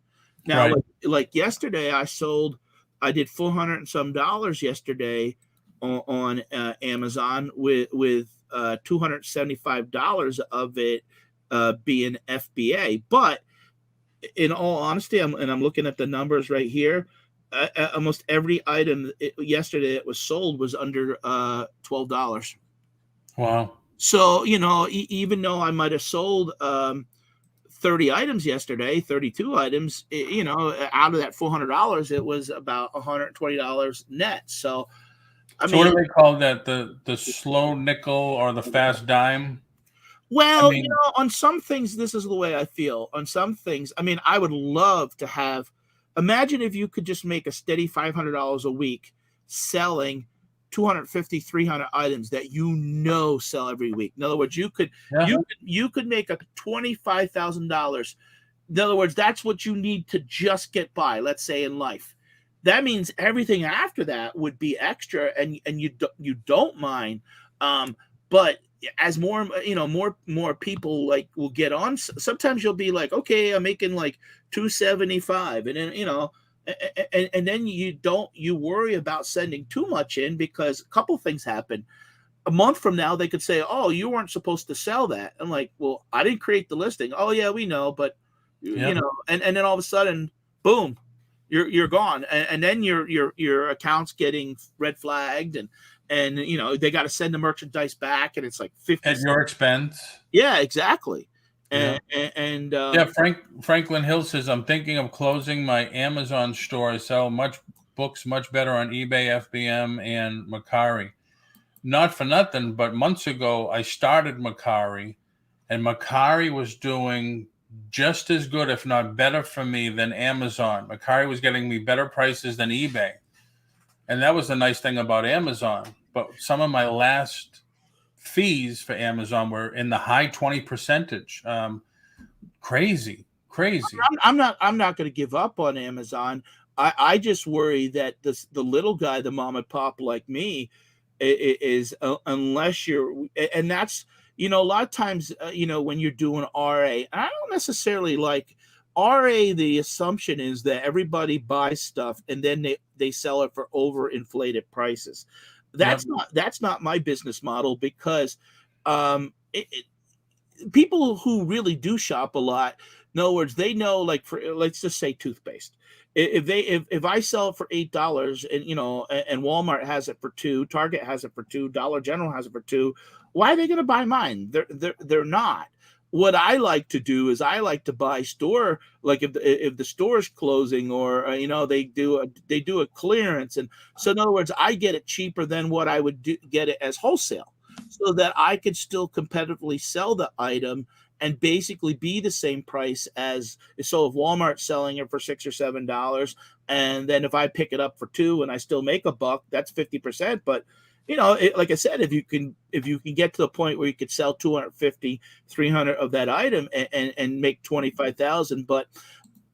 Now, Right. like yesterday, I did $400 and some yesterday on Amazon with $275 of it being FBA. But in all honesty, I'm looking at the numbers right here. Almost every item yesterday that was sold was under $12. Wow. So, even though I might have sold 30 items yesterday, 32 items, out of that $400, it was about $120 net. So, What do they call that? The slow nickel or the fast dime? Well, on some things, this is the way I feel. On some things, I would love to have. Imagine if you could just make a steady $500 a week selling 250, 300 items that sell every week. In other words, you could make a $25,000. In other words, that's what you need to just get by, let's say, in life. That means everything after that would be extra, and you don't mind. But as more people will get on, sometimes you'll be like, okay, I'm making like 275, and then and then you worry about sending too much in because a couple things happen. A month from now, they could say, oh, you weren't supposed to sell that. I'm like, well, I didn't create the listing. Oh yeah, we know, but and then all of a sudden, boom, you're gone, and then your account's getting red flagged, and they got to send the merchandise back, and it's like 50 at your expense. Yeah, exactly. Franklin Hill says, I'm thinking of closing my Amazon store. I sell books much better on eBay, FBM, and Mercari. Not for nothing, but months ago I started Mercari, and Mercari was doing just as good, if not better, for me than Amazon. Mercari was getting me better prices than eBay, and that was the nice thing about Amazon. But some of my last fees for Amazon were in the high 20%. Crazy. I'm not going to give up on Amazon. I just worry that the little guy, the mom and pop like me, is unless you're, and that's a lot of times when you're doing RA, and I don't necessarily like RA. The assumption is that everybody buys stuff and then they sell it for overinflated prices. That's not my business model, because people who really do shop a lot, in other words, they know, like, let's just say toothpaste. If I sell it for $8 and Walmart has it for $2, Target has it for $2, Dollar General has it for $2, why are they going to buy mine? They're not. What I like to do is I like to buy store, like if the store is closing, or they do a clearance, and so in other words, I get it cheaper than what I would get it as wholesale, so that I could still competitively sell the item and basically be the same price as. So if Walmart's selling it for $6 or $7, and then if I pick it up for $2 and I still make $1, that's 50%. But like I said, if you can get to the point where you could sell 250, 300 of that item and make 25,000. But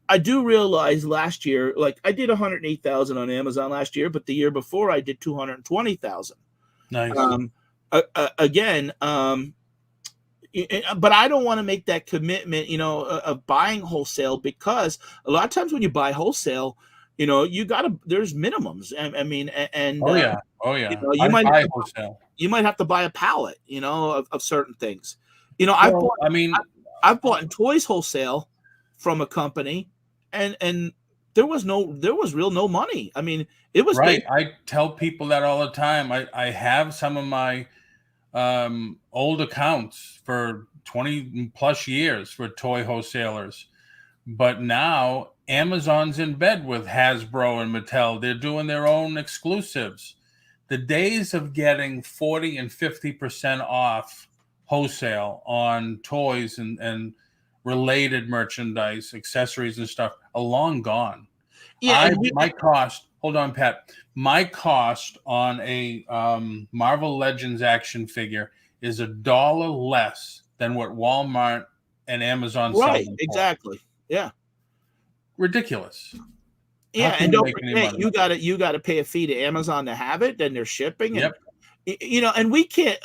I do realize last year, like I did 108,000 on Amazon last year, but the year before I did 220,000. Nice. Again, but I don't want to make that commitment, of buying wholesale, because a lot of times when you buy wholesale, there's minimums. I mean, and you might have to buy a pallet, of certain things. I've bought toys wholesale from a company, and there was no money. I mean, it was right. I tell people that all the time. I have some of my old accounts for 20 plus years for toy wholesalers, but now Amazon's in bed with Hasbro and Mattel. They're doing their own exclusives. the days of getting 40 and 50% off wholesale on toys and related merchandise, accessories and stuff are long gone. Yeah, My cost, hold on, Pat. My cost on a Marvel Legends action figure is $1 less than what Walmart and Amazon sell right, them for. exactly. Yeah. Ridiculous. Yeah, How can and you don't make any forget, money? you gotta pay a fee to Amazon to have it, then they're shipping, and Yep. you know, and we can't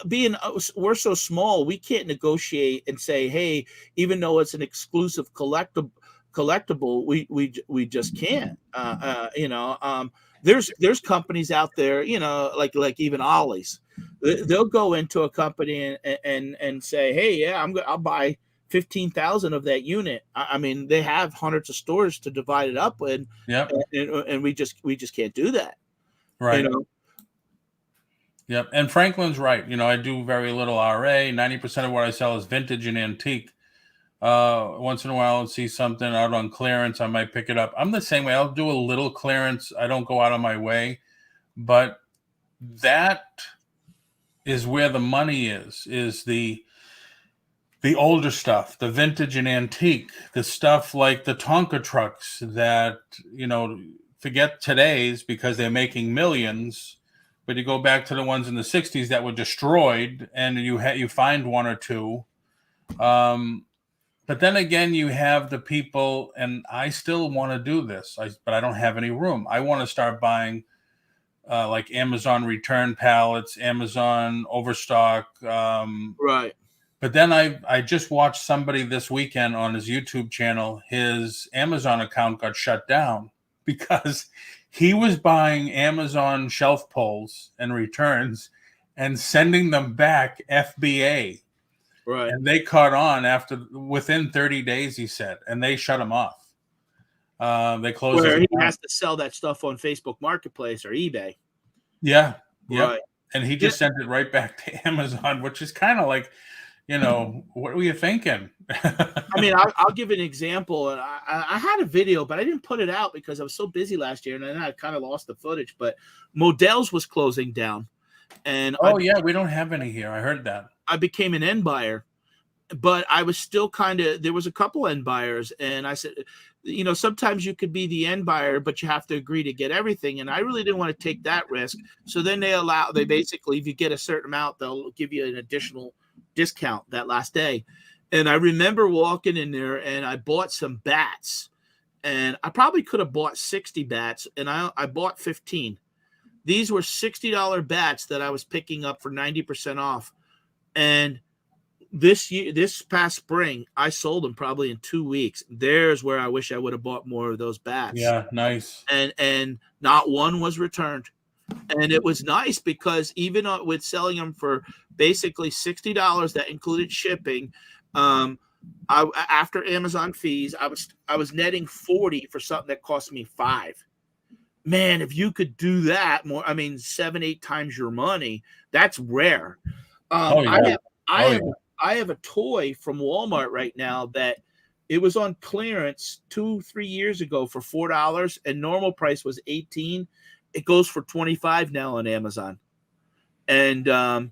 we're so small, we can't negotiate and say, hey, even though it's an exclusive collectible, we just can't. You know, there's companies out there, you know, like even Ollie's, they'll go into a company and say, hey, yeah, I'll buy 15,000 of that unit. I mean, they have hundreds of stores to divide it up with, Yep. and we just can't do that. Right. You know? Yep. And Franklin's right. You know, I do very little RA. 90% of what I sell is vintage and antique. Once in a while I'll see something out on clearance, I might pick it up. I'm the same way. I'll do a little clearance. I don't go out of my way, but that is where the money is the older stuff, the vintage and antique, the stuff like the Tonka trucks that, you know, forget today's because they're making millions, but you go back to the ones in the 60s that were destroyed and you find one or two. But then again, you have the people, and I still want to do this, but I don't have any room. I want to start buying like Amazon return pallets, Amazon overstock. Right. But then I just watched somebody this weekend on his YouTube channel. His Amazon account got shut down because he was buying Amazon shelf pulls and returns and sending them back FBA. Right. And they caught on within 30 days, he said, and they shut him off. They closed Where his he account. has to sell that stuff on Facebook Marketplace or eBay. Yeah. Yep. Right. And he just sent it right back to Amazon, which is kind of like, you know, what were you thinking? I mean, I'll give an example. And I had a video, but I didn't put it out because I was so busy last year, and then I kind of lost the footage. But Modell's was closing down, and yeah, we don't have any here. I heard that. I became an end buyer, but I was still there was a couple end buyers, and I said, you know, sometimes you could be the end buyer, but you have to agree to get everything. And I really didn't want to take that risk. So then they basically, if you get a certain amount, they'll give you an additional discount that last day. And I remember walking in there and I bought some bats, and I probably could have bought 60 bats, and I bought 15. These were $60 bats that I was picking up for 90% off. And this past spring, I sold them probably in 2 weeks. There's where I wish I would have bought more of those bats. Yeah, nice. And not one was returned. And it was nice because even with selling them for basically $60, that included shipping, after Amazon fees, I was netting 40 for something that cost me $5. Man, if you could do that more, I mean, 7-8 times your money, that's rare. I have a toy from Walmart right now that it was on clearance 2-3 years ago for $4, and normal price was $18. It goes for $25 now on Amazon, and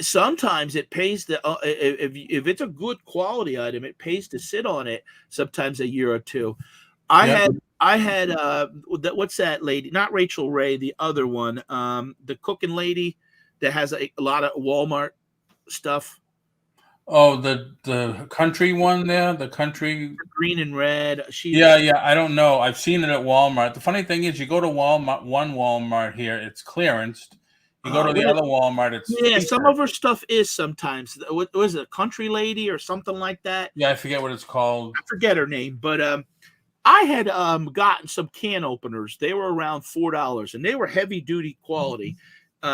sometimes it pays if it's a good quality item, it pays to sit on it sometimes a year or two. I had what's that lady? Not Rachel Ray, the other one, the cooking lady that has a lot of Walmart stuff. Oh, the country one there, the country green and red. Yeah, I don't know. I've seen it at Walmart. The funny thing is, you go to Walmart here, it's clearanced. You go to the other Walmart, it's cheaper. Some of her stuff is sometimes. What was it, a country lady or something like that? Yeah, I forget what it's called. I forget her name, but I had gotten some can openers. They were around $4, and they were heavy duty quality,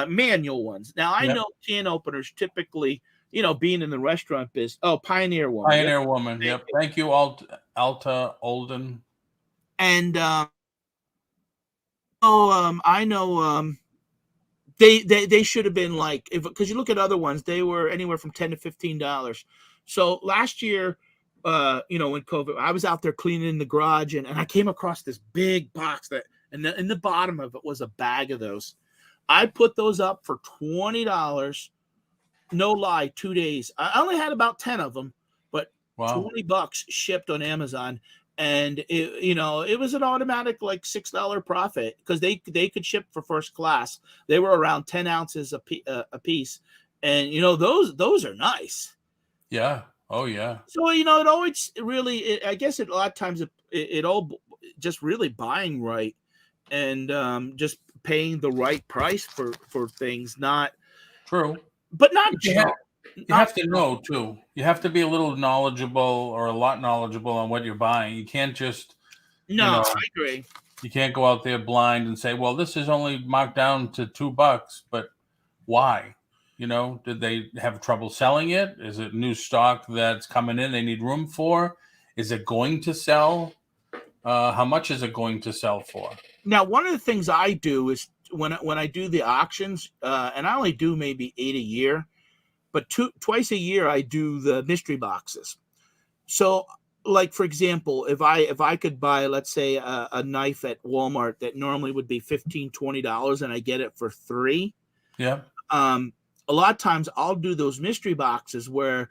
manual ones. Now I know can openers typically, you know, being in the restaurant business. Oh, Pioneer Woman. Pioneer Woman. Yep. Thank you, Alta Olden. And I know they should have been like, because you look at other ones, they were anywhere from $10 to $15. So last year, you know, when COVID, I was out there cleaning the garage, and I came across this big box that, and in the bottom of it was a bag of those. I put those up for $20. No lie, 2 days. I only had about 10 of them, but Wow. $20 shipped on Amazon. And it was an automatic like $6 profit because they could ship for first class. They were around 10 ounces a piece, and those are nice. Yeah. Oh yeah. So it always really, I guess a lot of times it all just really buying right and just paying the right price for things, not True. but not You junk. have to know too. You have to be a little knowledgeable or a lot knowledgeable on what you're buying. You can't just, No, you know, I agree. you can't go out there blind and say, well, this is only marked down to $2, but why? Did they have trouble selling it? Is it new stock that's coming in they need room for? Is it going to sell? How much is it going to sell for? Now, one of the things I do is when I do the auctions, and I only do maybe 8 a year, but twice a year I do the mystery boxes. So, like for example, if I could buy, let's say, a knife at Walmart that normally would be $15-$20, and I get it for $3. Yeah. A lot of times I'll do those mystery boxes where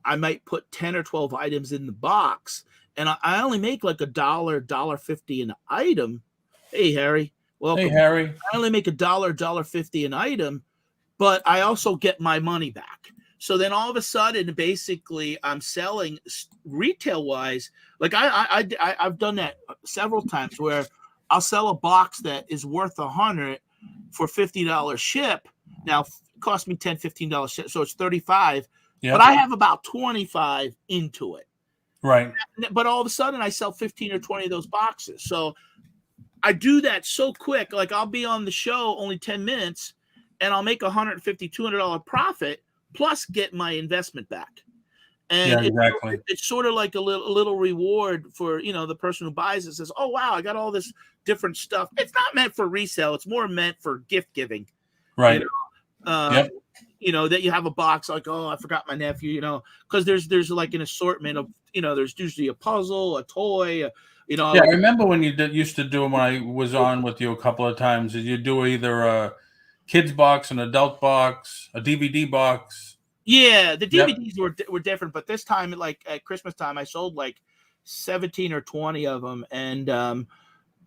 I might put 10 or 12 items in the box, and I only make like $1.50 an item. Hey, Harry, welcome. Hey, Harry. I only make $1.50 an item, but I also get my money back. So then all of a sudden, basically, I'm selling retail wise. Like I've done that several times where I'll sell a box that is worth $100 for $50 ship. Now, it cost me $10-$15 ship, so it's $35. Yep. But I have about $25 into it. Right. But all of a sudden, I sell 15 or 20 of those boxes. So I do that so quick. Like I'll be on the show only 10 minutes, and I'll make $150-$200 profit plus get my investment back. And yeah, exactly. It's sort of like a little reward for the person who buys it. Says, "Oh wow, I got all this different stuff." It's not meant for resale. It's more meant for gift giving. Right. Yep. That you have a box like, "Oh, I forgot my nephew," because there's like an assortment of, there's usually a puzzle, a toy, Yeah, I remember when you used to do, when I was on with you a couple of times, you do either a kids box, an adult box, a DVD box. Yeah, the DVDs were different, but this time, like at Christmas time, I sold like 17 or 20 of them, and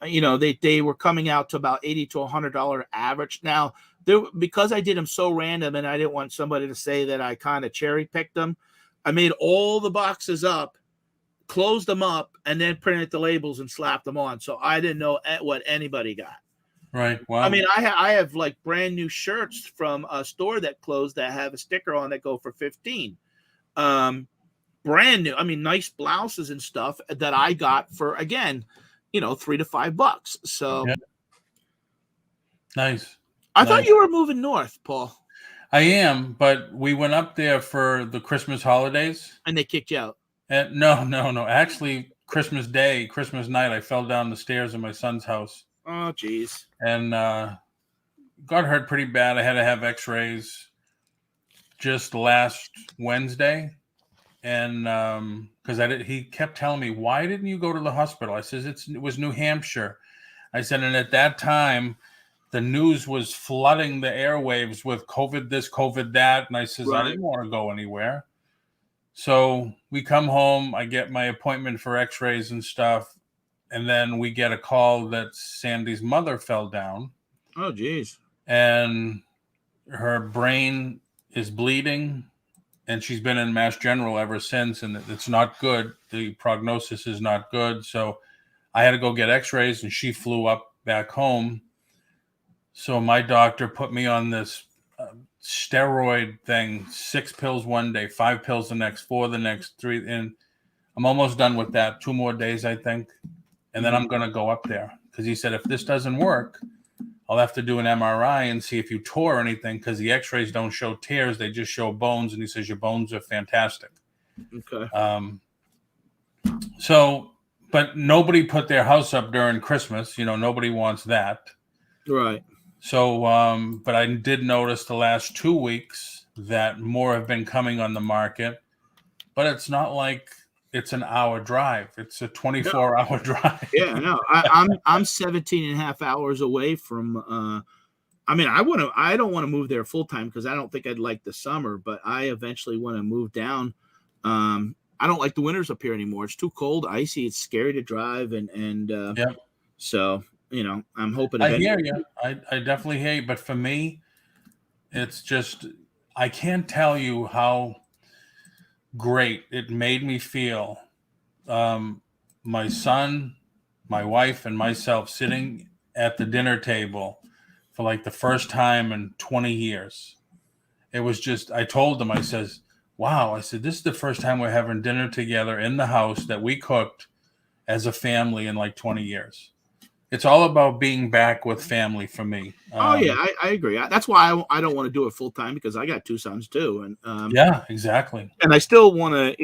they were coming out to about $80 to $100 average. Now, because I did them so random, and I didn't want somebody to say that I kind of cherry picked them, I made all the boxes up, closed them up, and then printed the labels and slapped them on. So I didn't know what anybody got. Right. Wow. I mean, I have like brand new shirts from a store that closed that have a sticker on that go for $15. Brand new. I mean, nice blouses and stuff that I got for, again, $3 to $5. So nice. I thought you were moving north, Paul. I am, but we went up there for the Christmas holidays, and they kicked you out. And no. Actually, Christmas Day, Christmas night, I fell down the stairs in my son's house. Oh, geez. And got hurt pretty bad. I had to have x-rays just last Wednesday. And because he kept telling me, why didn't you go to the hospital? I says, it was New Hampshire. I said, and at that time, the news was flooding the airwaves with COVID this, COVID that. And I says, right. I didn't want to go anywhere. So we come home, I get my appointment for x-rays and stuff. And then we get a call that Sandy's mother fell down. Oh, geez. And her brain is bleeding, and she's been in Mass General ever since, and it's not good. The prognosis is not good. So I had to go get x-rays, and she flew up back home. So my doctor put me on this steroid thing, 6 pills one day, 5 pills the next, 4 the next, 3. And I'm almost done with that. 2 more days, I think. And then I'm going to go up there because he said, if this doesn't work, I'll have to do an MRI and see if you tore anything, because the x-rays don't show tears. They just show bones. And he says, your bones are fantastic. Okay. So, but nobody put their house up during Christmas. Nobody wants that. Right. So, but I did notice the last 2 weeks that more have been coming on the market, but it's not like it's an hour drive. It's a 24-hour drive. Yeah, no, I'm 17 and a half hours away from I mean, I don't want to move there full time because I don't think I'd like the summer, but I eventually want to move down. I don't like the winters up here anymore. It's too cold, icy. It's scary to drive. Yep. So, I'm hoping I eventually. hear you. I definitely hear you. But for me, it's just, I can't tell you how great it made me feel. My son, my wife, and myself sitting at the dinner table for like the first time in 20 years. It was just, I told them, I says, wow, I said, this is the first time we're having dinner together in the house that we cooked as a family in like 20 years. It's all about being back with family for me. Oh yeah, I agree. That's why I don't want to do it full time because I got two sons too, and yeah, exactly. and I still want to,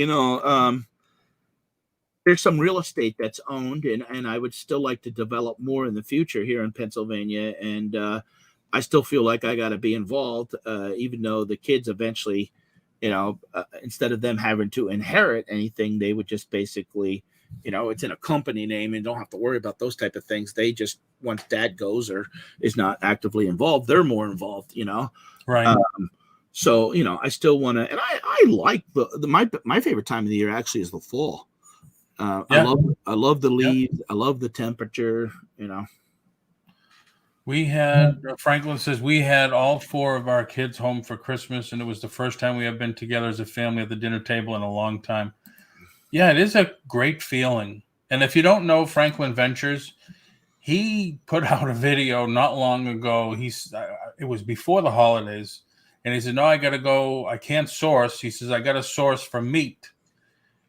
there's some real estate that's owned, and I would still like to develop more in the future here in Pennsylvania, and I still feel like I got to be involved, even though the kids eventually, instead of them having to inherit anything, they would just basically, it's in a company name and don't have to worry about those type of things. They just, once dad goes or is not actively involved, they're more involved, Right. So, I still want to, and I like my favorite time of the year actually is the fall. Yeah. I love the leaves. I love the temperature, We had, Franklin says, we had all four of our kids home for Christmas, and it was the first time we have been together as a family at the dinner table in a long time. Yeah, it is a great feeling. And if you don't know Franklin Ventures, he put out a video not long ago. It was before the holidays, and he said, "No, I got to go. I can't source." He says, "I got to source for meat,"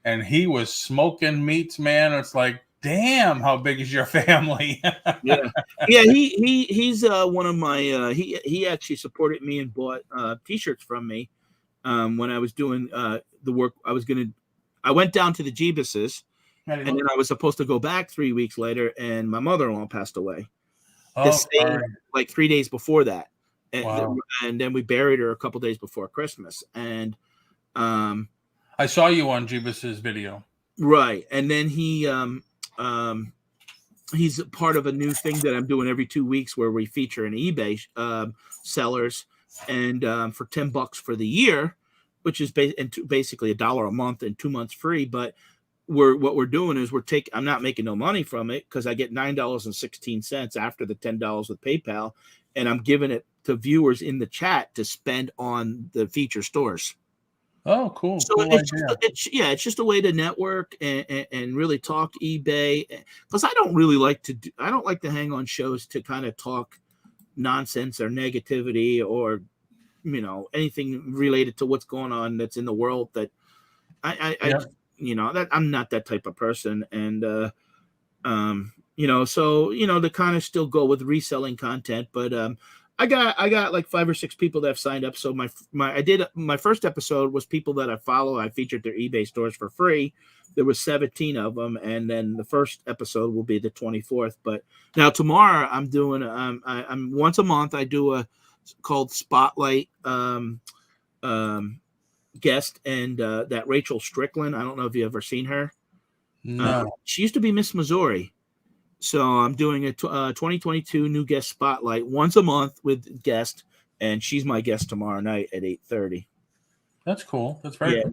and he was smoking meats, man. It's like, damn, how big is your family? yeah. He's one of my he actually supported me and bought t-shirts from me when I was doing the work. I went down to the Jebuses, and then I was supposed to go back 3 weeks later, and my mother-in-law passed away. Like 3 days before that, and then we buried her a couple days before Christmas. And I saw you on Jeebus's video, right? And then he's part of a new thing that I'm doing every 2 weeks where we feature an eBay sellers, and for $10 for the year, which is basically $1 a month and 2 months free. But what we're doing is I'm not making no money from it because I get $9.16 after the $10 with PayPal, and I'm giving it to viewers in the chat to spend on the feature stores. Oh, cool. So cool it's just a way to network and really talk eBay, because I don't really like to hang on shows to kind of talk nonsense or negativity or anything related to what's going on that's in the world. That that I'm not that type of person. And so to kind of still go with reselling content. But I got like 5 or 6 people that have signed up. So my first episode was people that I follow. I featured their eBay stores for free. There was 17 of them, and then the first episode will be the 24th. But now tomorrow I'm doing I'm once a month I do a called Spotlight guest, and that Rachel Strickland. I don't know if you ever seen her. No. She used to be Miss Missouri. So I'm doing a 2022 new guest spotlight once a month with guest, and she's my guest tomorrow night at 8:30. That's cool. That's very cool.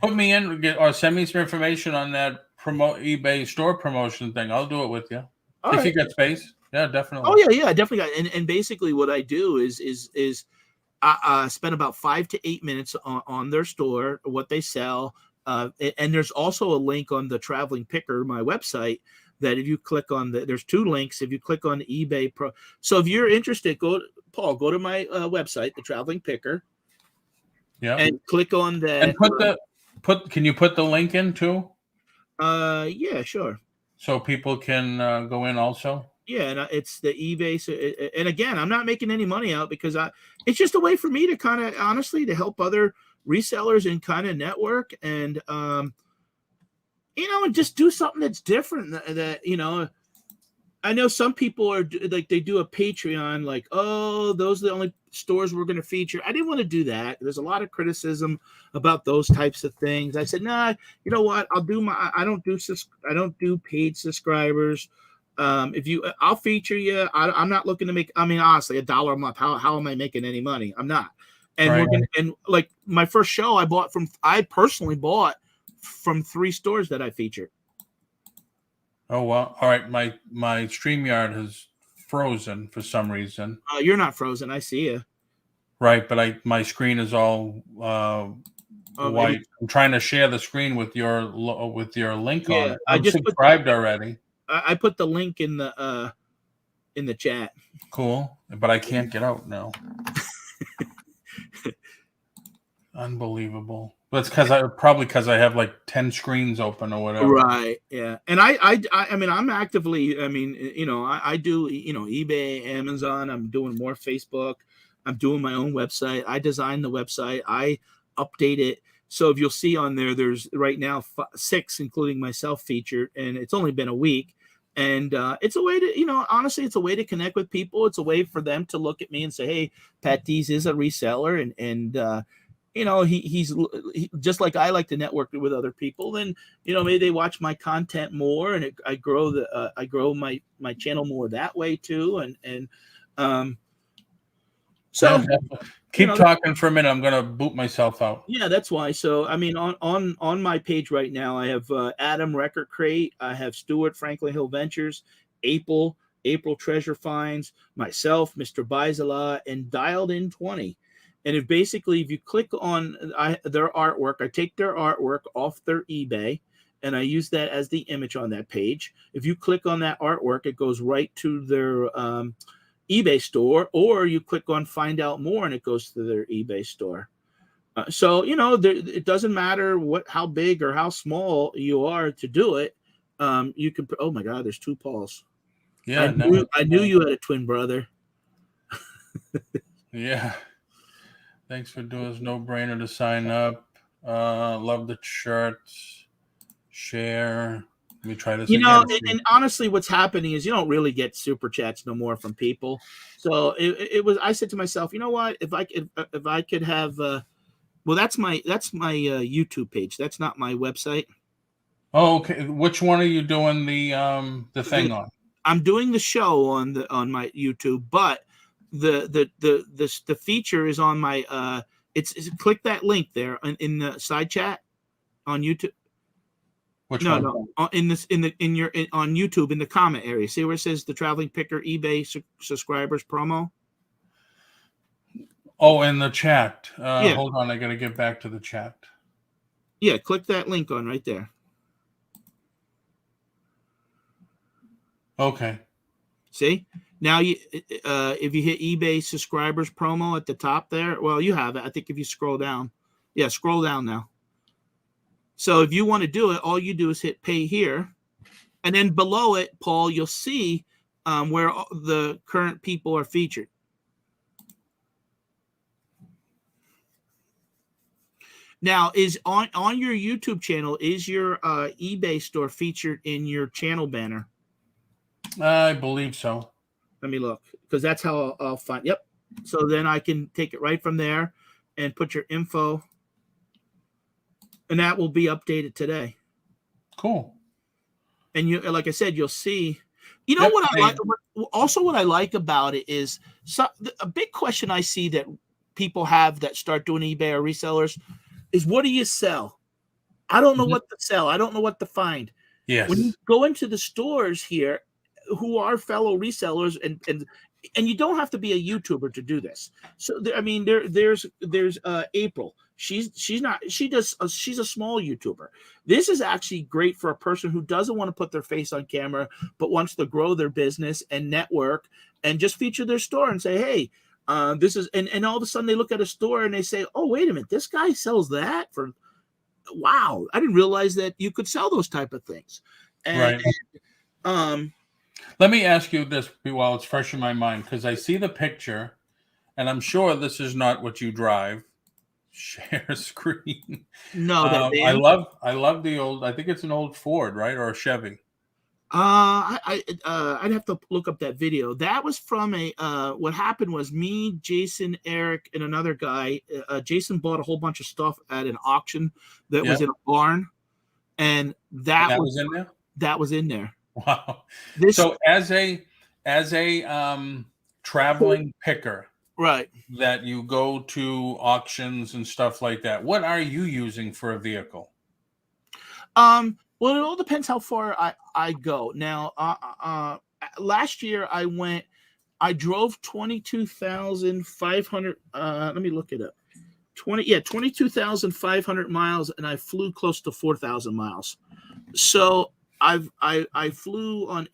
Put me in, or send me some information on that eBay store promotion thing. I'll do it with you if you got space. Yeah, definitely. Oh yeah, definitely got. And basically what I do is I spend about 5 to 8 minutes on their store, what they sell, and there's also a link on the Traveling Picker, my website, that if you click on there's 2 links. If you click on eBay Pro, so if you're interested, go to my website, the Traveling Picker, and click on that. And can you put the link in too? Yeah, sure. So people can go in also. Yeah, and it's the eBay. So, and again, I'm not making any money out because it's just a way for me to kind of honestly to help other resellers and kind of network and and just do something that's different. That I know some people are like they do a Patreon, like, oh, those are the only stores we're going to feature. I didn't want to do that. There's a lot of criticism about those types of things. I said, nah, you know what? I don't do paid subscribers. If you, I'll feature you. I'm not looking to make. I mean, honestly, $1 a month. How am I making any money? I'm not. And Right. we're gonna, and like my first show, I personally bought from 3 stores that I featured. Oh well. All right. My StreamYard has frozen for some reason. You're not frozen. I see you. Right, but my screen is all white. Maybe, I'm trying to share the screen with your link on yeah. it. I'm subscribed already. I put the link in the chat. Cool, but I can't get out now. Unbelievable. But it's because I have like 10 screens open or whatever. Right. Yeah. And I mean, I'm actively, I mean, I do, eBay, Amazon. I'm doing more Facebook. I'm doing my own website. I design the website. I update it. So if you'll see on there, there's right now 6, including myself, featured, and it's only been a week. And it's a way to, honestly, it's a way to connect with people. It's a way for them to look at me and say, hey, Patdees is a reseller. And he's just like I like to network with other people. And, maybe they watch my content more, and I grow my channel more that way too. So keep talking for a minute. I'm going to boot myself out. Yeah, that's why. So, I mean, on my page right now, I have Adam Record Crate. I have Stuart Franklin Hill Ventures, April Treasure Finds, myself, Mr. Bizela, and Dialed In 20. And if you click on their artwork, I take their artwork off their eBay, and I use that as the image on that page. If you click on that artwork, it goes right to their eBay store, or you click on Find Out More, and it goes to their eBay store. So it doesn't matter how big or how small you are to do it. You can. Oh my God, there's 2 Pauls. Yeah, I knew you had a twin brother. Yeah. Thanks for doing this. No brainer to sign up. Love the shirts. Share. Let me try this again. And honestly, what's happening is you don't really get super chats no more from people. So it was. I said to myself, you know what? If I could have, well, that's my YouTube page. That's not my website. Oh, okay. Which one are you doing the thing on? I'm doing the show on my YouTube, but the feature is on my it's click that link there in the side chat on YouTube. Which one? No, on YouTube in the comment area. See where it says the Traveling Picker eBay subscribers promo? Oh, in the chat. Yeah. Hold on, I got to get back to the chat. Yeah, click that link on right there. Okay. See? Now if you hit eBay subscribers promo at the top there, well, you have it. I think if you scroll down. Yeah, scroll down now. So if you want to do it, all you do is hit pay here. And then below it, Paul, you'll see where the current people are featured. Now, is on your YouTube channel, is your eBay store featured in your channel banner? I believe so. Let me look, because that's how I'll find. Yep. So then I can take it right from there and put your info, and that will be updated today. Cool. And you, like I said, you'll see. You know what I like. Also, what I like about it is a big question I see that people have that start doing eBay or resellers is, what do you sell? I don't know what to sell. I don't know what to find. Yes. When you go into the stores here, who are fellow resellers, and you don't have to be a YouTuber to do this. So I mean, there's April. She's a small YouTuber. This is actually great for a person who doesn't want to put their face on camera, but wants to grow their business and network and just feature their store and say, hey, this is, and all of a sudden they look at a store and they say, oh, wait a minute, this guy sells that for, wow, I didn't realize that you could sell those type of things. And, right. Let me ask you this while it's fresh in my mind, because I see the picture, and I'm sure this is not what you drive. Share screen. No, I love the old. I think it's an old Ford, right, or a Chevy. I'd have to look up that video. That was from what happened was me, Jason, Eric, and another guy. Jason bought a whole bunch of stuff at an auction that was in a barn, and that was in there. That was in there. Wow. This So as a traveling picker right. that you go to auctions and stuff like that, what are you using for a vehicle? Well, it all depends how far I go. Now, last year I drove 22,500. Let me look it up. 22,500 miles, and I flew close to 4,000 miles. So I flew on,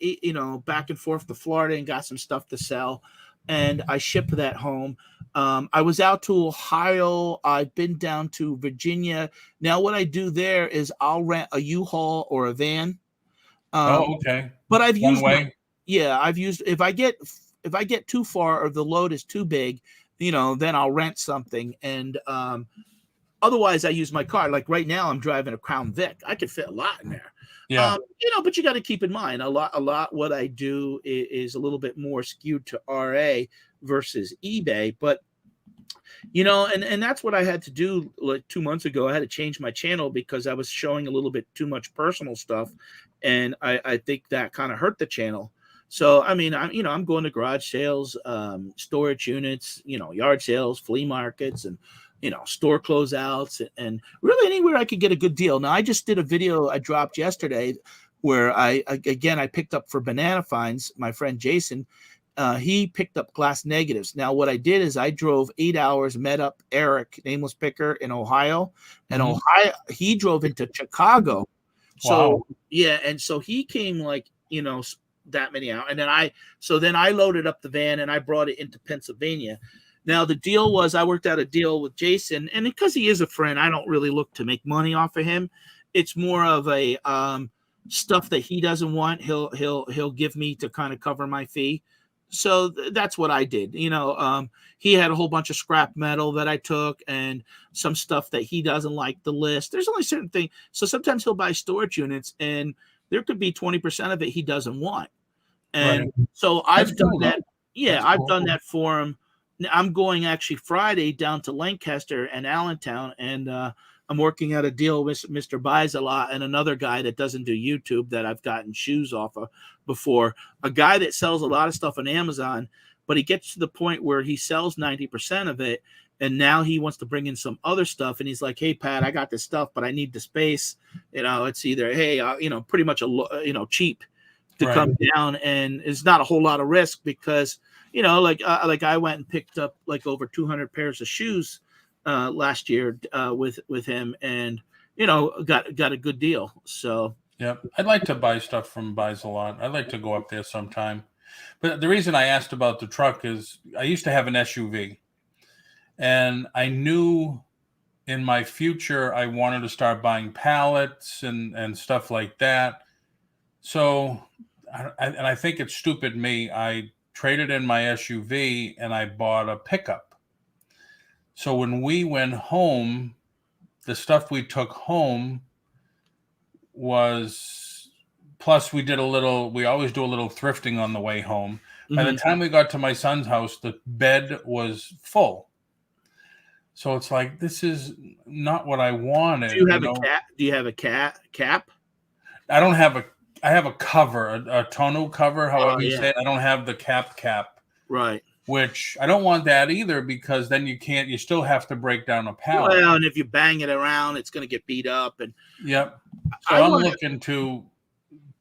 back and forth to Florida and got some stuff to sell, and I shipped that home. I was out to Ohio. I've been down to Virginia. Now, what I do there is I'll rent a U-Haul or a van. Oh, okay. But I've One used way. I've used if I get too far or the load is too big, then I'll rent something. And otherwise, I use my car. Like right now, I'm driving a Crown Vic. I could fit a lot in there. Yeah. But you got to keep in mind a lot. What I do is a little bit more skewed to RA versus eBay. But and that's what I had to do like 2 months ago. I had to change my channel because I was showing a little bit too much personal stuff, and I think that kind of hurt the channel. So I mean, I'm going to garage sales, storage units, yard sales, flea markets, and store closeouts, and really anywhere I could get a good deal. Now I just did a video I dropped yesterday where I picked up for Banana Finds, my friend Jason. He picked up glass negatives. Now, what I did is I drove 8 hours, met up Eric, nameless picker in Ohio, and Ohio, he drove into Chicago. So, Wow. yeah. And so he came like, that many hours. And then I loaded up the van and I brought it into Pennsylvania. Now, the deal was I worked out a deal with Jason, and because he is a friend, I don't really look to make money off of him. It's more of a stuff that he doesn't want. He'll give me to kind of cover my fee. So that's what I did. He had a whole bunch of scrap metal that I took and some stuff that he doesn't like the list. There's only certain things. So sometimes he'll buy storage units and there could be 20% of it he doesn't want. And Right. so I've That's done cool, that. though. Yeah, That's I've cool. done that for him. I'm going actually Friday down to Lancaster and Allentown, and I'm working out a deal with Mr. Buys a Lot and another guy that doesn't do YouTube that I've gotten shoes off of before. A guy that sells a lot of stuff on Amazon, but he gets to the point where he sells 90% of it, and now he wants to bring in some other stuff. And he's like, "Hey, Pat, I got this stuff, but I need the space. It's either pretty much cheap to Right. come down, and it's not a whole lot of risk because." Like I went and picked up like over 200 pairs of shoes last year with him, and got a good deal. So Yep. I'd like to buy stuff from Buys a Lot. I'd like to go up there sometime. But the reason I asked about the truck is I used to have an SUV, and I knew in my future I wanted to start buying pallets and stuff like that. So, and I think it's stupid me. I traded in my SUV and I bought a pickup. So when we went home, the stuff we took home was, plus we always do a little thrifting on the way home. By the time we got to my son's house, the bed was full. So it's like, this is not what I wanted. do you have a cap? Do you have a cap? I don't have I have a cover, a tonneau cover, however you say it. I don't have the cap. Right. Which I don't want that either, because then you still have to break down a pallet. Well, and if you bang it around, it's going to get beat up. And yep. So I'm looking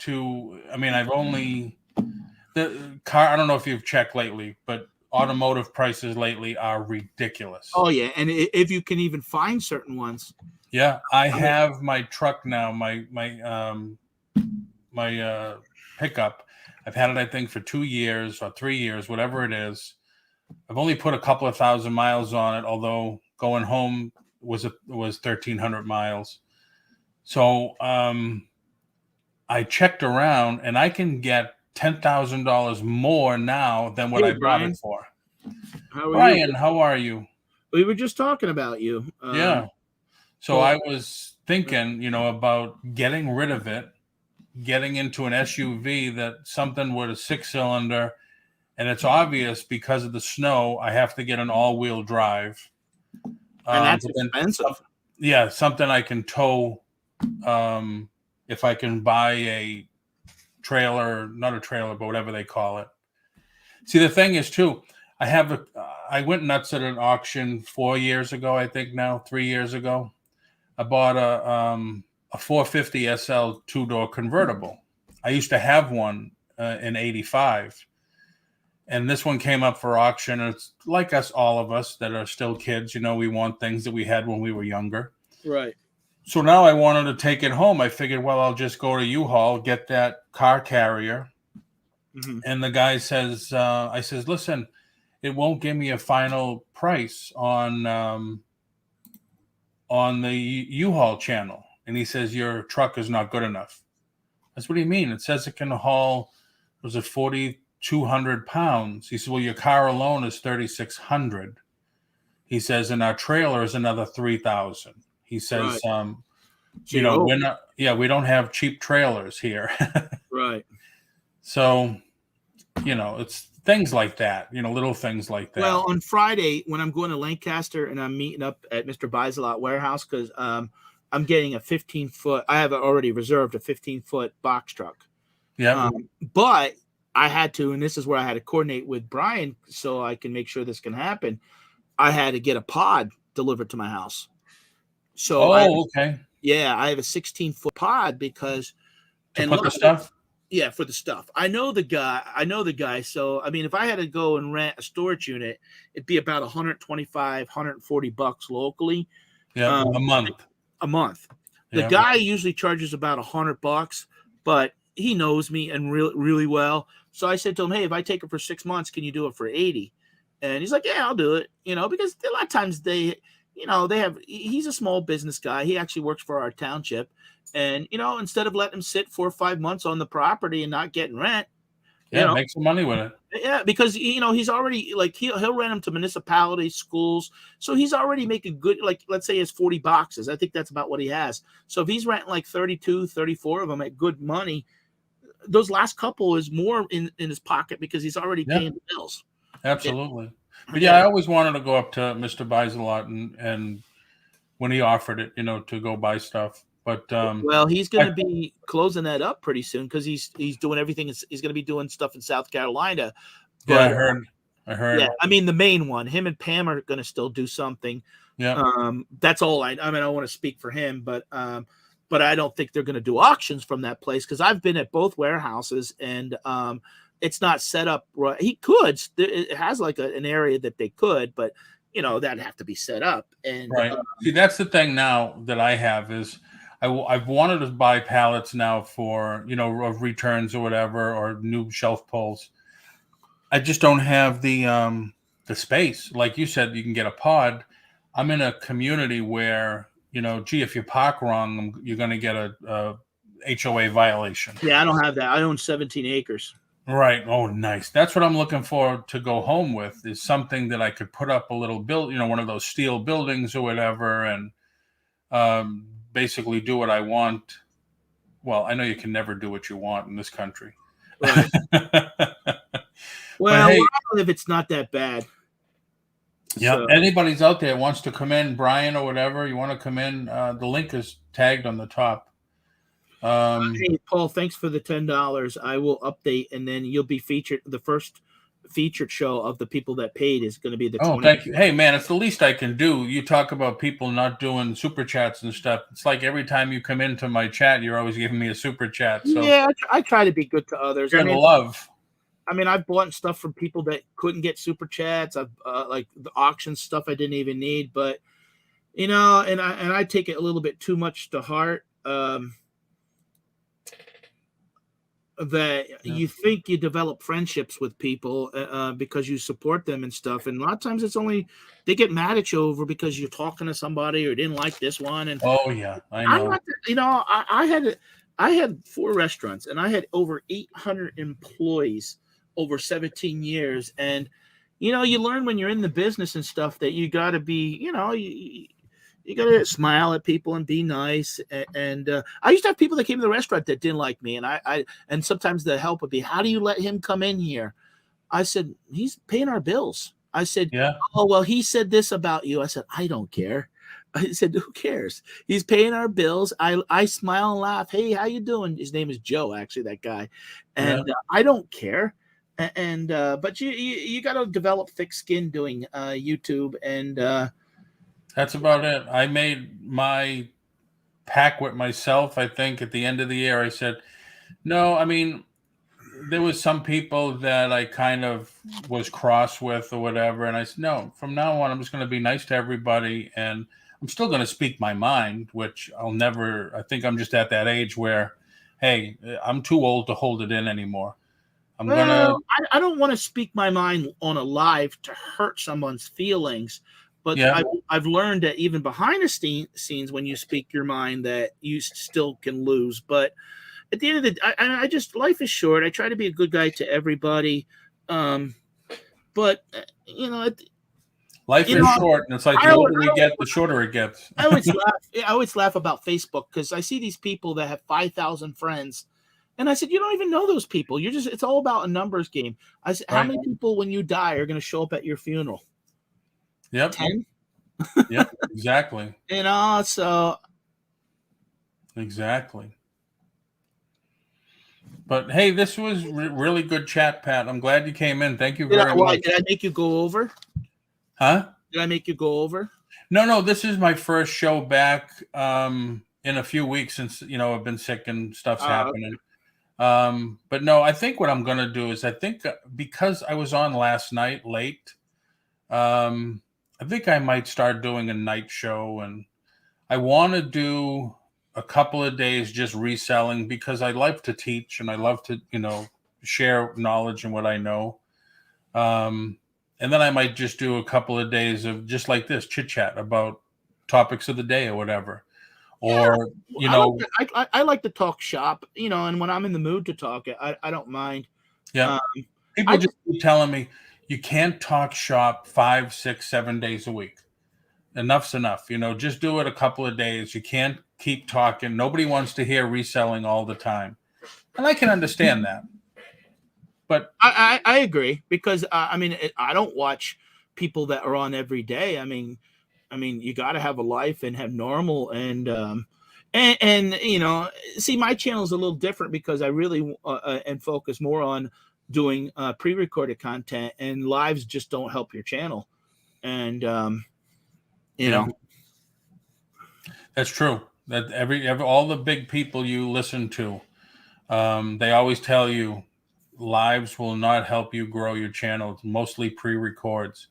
I've only, the car, I don't know if you've checked lately, but automotive prices lately are ridiculous. Oh yeah. And if you can even find certain ones. Yeah. I have my truck now, my pickup. I've had it, I think, for 2 years or 3 years, whatever it is. I've only put a couple of thousand miles on it, although going home was 1,300 miles. So I checked around, and I can get $10,000 more now than what I bought it for. Brian, how are you? We were just talking about you. Yeah. So I was thinking, about getting rid of it, getting into an SUV, that something with a 6-cylinder, and it's obvious because of the snow, I have to get an all-wheel drive. And that's expensive. Yeah, something I can tow. If I can buy a trailer, not a trailer, but whatever they call it. See, the thing is too, I went nuts at an auction 4 years ago, I think now, 3 years ago. I bought a 450 SL 2-door convertible. I used to have one in 85. And this one came up for auction. It's like all of us that are still kids, we want things that we had when we were younger. Right. So now I wanted to take it home. I figured, well, I'll just go to U-Haul, get that car carrier. Mm-hmm. And the guy says, I says, listen, it won't give me a final price on the U-Haul channel. And he says, your truck is not good enough. That's what do you mean? It says it can haul, was it 4,200 pounds? He said, well, your car alone is 3,600. He says, and our trailer is another 3,000. He says, right. We don't have cheap trailers here. Right. So, it's things like that, little things like that. Well, on Friday, when I'm going to Lancaster and I'm meeting up at Mr. Biselot warehouse, because I'm getting a 15-foot, I have already reserved a 15-foot box truck. Yeah. But I had to, and this is where I had to coordinate with Brian so I can make sure this can happen. I had to get a pod delivered to my house. So, okay. Yeah, I have a 16-foot pod because to put the stuff. Yeah, for the stuff. I know the guy. So, I mean, if I had to go and rent a storage unit, it'd be about $125, $140 locally. Yeah, a month. The guy usually charges about $100, but he knows me and really well. So I said to him, hey, if I take it for 6 months, can you do it for 80? And he's like, yeah, I'll do it. Because a lot of times he's a small business guy. He actually works for our township. And, instead of letting him sit 4 or 5 months on the property and not getting rent. Make some money with it. Yeah, because, he's already, he'll rent them to municipalities, schools. So he's already making good, let's say he has 40 boxes. I think that's about what he has. So if he's renting 32, 34 of them at good money, those last couple is more in his pocket because he's already paying the bills. Absolutely. But I always wanted to go up to Mr. Biselot and when he offered it, to go buy stuff. But well, he's going to be closing that up pretty soon because he's doing everything. He's going to be doing stuff in South Carolina. But, I heard. Yeah, I mean the main one. Him and Pam are going to still do something. Yeah. That's all. I want to speak for him, but I don't think they're going to do auctions from that place because I've been at both warehouses and it's not set up right. He could. It has an area that they could, but that'd have to be set up. And right. See, that's the thing now that I have is. I've wanted to buy pallets now for, of returns or whatever, or new shelf pulls. I just don't have the space. Like you said, you can get a pod. I'm in a community where, if you park wrong, you're going to get a HOA violation. Yeah, I don't have that. I own 17 acres. Right. Oh, nice. That's what I'm looking for to go home with is something that I could put up a little one of those steel buildings or whatever. And, basically do what I want. Well, I know you can never do what you want in this country. Right. Well, hey, if it's not that bad. Yeah. So. Anybody's out there wants to come in, Brian or whatever, you want to come in, the link is tagged on the top. Hey, Paul, thanks for the $10. I will update and then you'll be featured. The first featured show of the people that paid is going to be the 20th. Thank you. Hey man, it's the least I can do. You talk about people not doing super chats and stuff. It's like every time you come into my chat, you're always giving me a super chat. So yeah, I try to be good to others. Love. I've bought stuff from people that couldn't get super chats. I've like the auction stuff I didn't even need, but and I take it a little bit too much to heart. You think you develop friendships with people because you support them and stuff, and a lot of times it's only they get mad at you over because you're talking to somebody or didn't like this one. And I know. I had 4 restaurants and I had over 800 employees over 17 years, and you learn when you're in the business and stuff that you got to be you got to smile at people and be nice. And I used to have people that came to the restaurant that didn't like me. And sometimes the help would be, how do you let him come in here? I said, he's paying our bills. I said, yeah. Oh, well, he said this about you. I said, I don't care. I said, who cares? He's paying our bills. I smile and laugh. Hey, how you doing? His name is Joe, actually, that guy. And I don't care. And but you got to develop thick skin doing YouTube. And that's about it. I made my pact with myself. I think at the end of the year, I said, no, I mean, there was some people that I kind of was cross with or whatever. And I said, no, from now on, I'm just going to be nice to everybody. And I'm still going to speak my mind, which I think I'm just at that age where, hey, I'm too old to hold it in anymore. I don't want to speak my mind on a live to hurt someone's feelings. But I've learned that even behind the scenes, when you speak your mind, that you still can lose. But at the end of the day, I just, life is short. I try to be a good guy to everybody. But, life is short, and it's like the older we get, the shorter it gets. I always laugh about Facebook because I see these people that have 5,000 friends. And I said, you don't even know those people. It's all about a numbers game. I said, how many people, when you die, are going to show up at your funeral? Yep. 10? Yep, exactly. So. Exactly. But hey, this was really good chat, Pat. I'm glad you came in. Thank you very much. Did I make you go over? Huh? Did I make you go over? No. This is my first show back in a few weeks since I've been sick and stuff's happening. Okay. But no, I think what I'm going to do is because I was on last night late, I think I might start doing a night show, and I want to do a couple of days just reselling because I love to teach and I love to, share knowledge and what I know. And then I might just do a couple of days of just like this chit chat about topics of the day or whatever. Or, I like to talk shop, and when I'm in the mood to talk, I don't mind. Yeah. People just keep telling me you can't talk shop 5, 6, 7 days a week. Enough's enough. Just do it a couple of days. You can't keep talking. Nobody wants to hear reselling all the time. And I can understand that. But I agree because, I don't watch people that are on every day. I mean, you got to have a life and have normal and see, my channel is a little different because I really and focus more on doing pre-recorded content, and lives just don't help your channel. And, that's true. That all the big people you listen to, they always tell you lives will not help you grow your channel. It's mostly pre-records,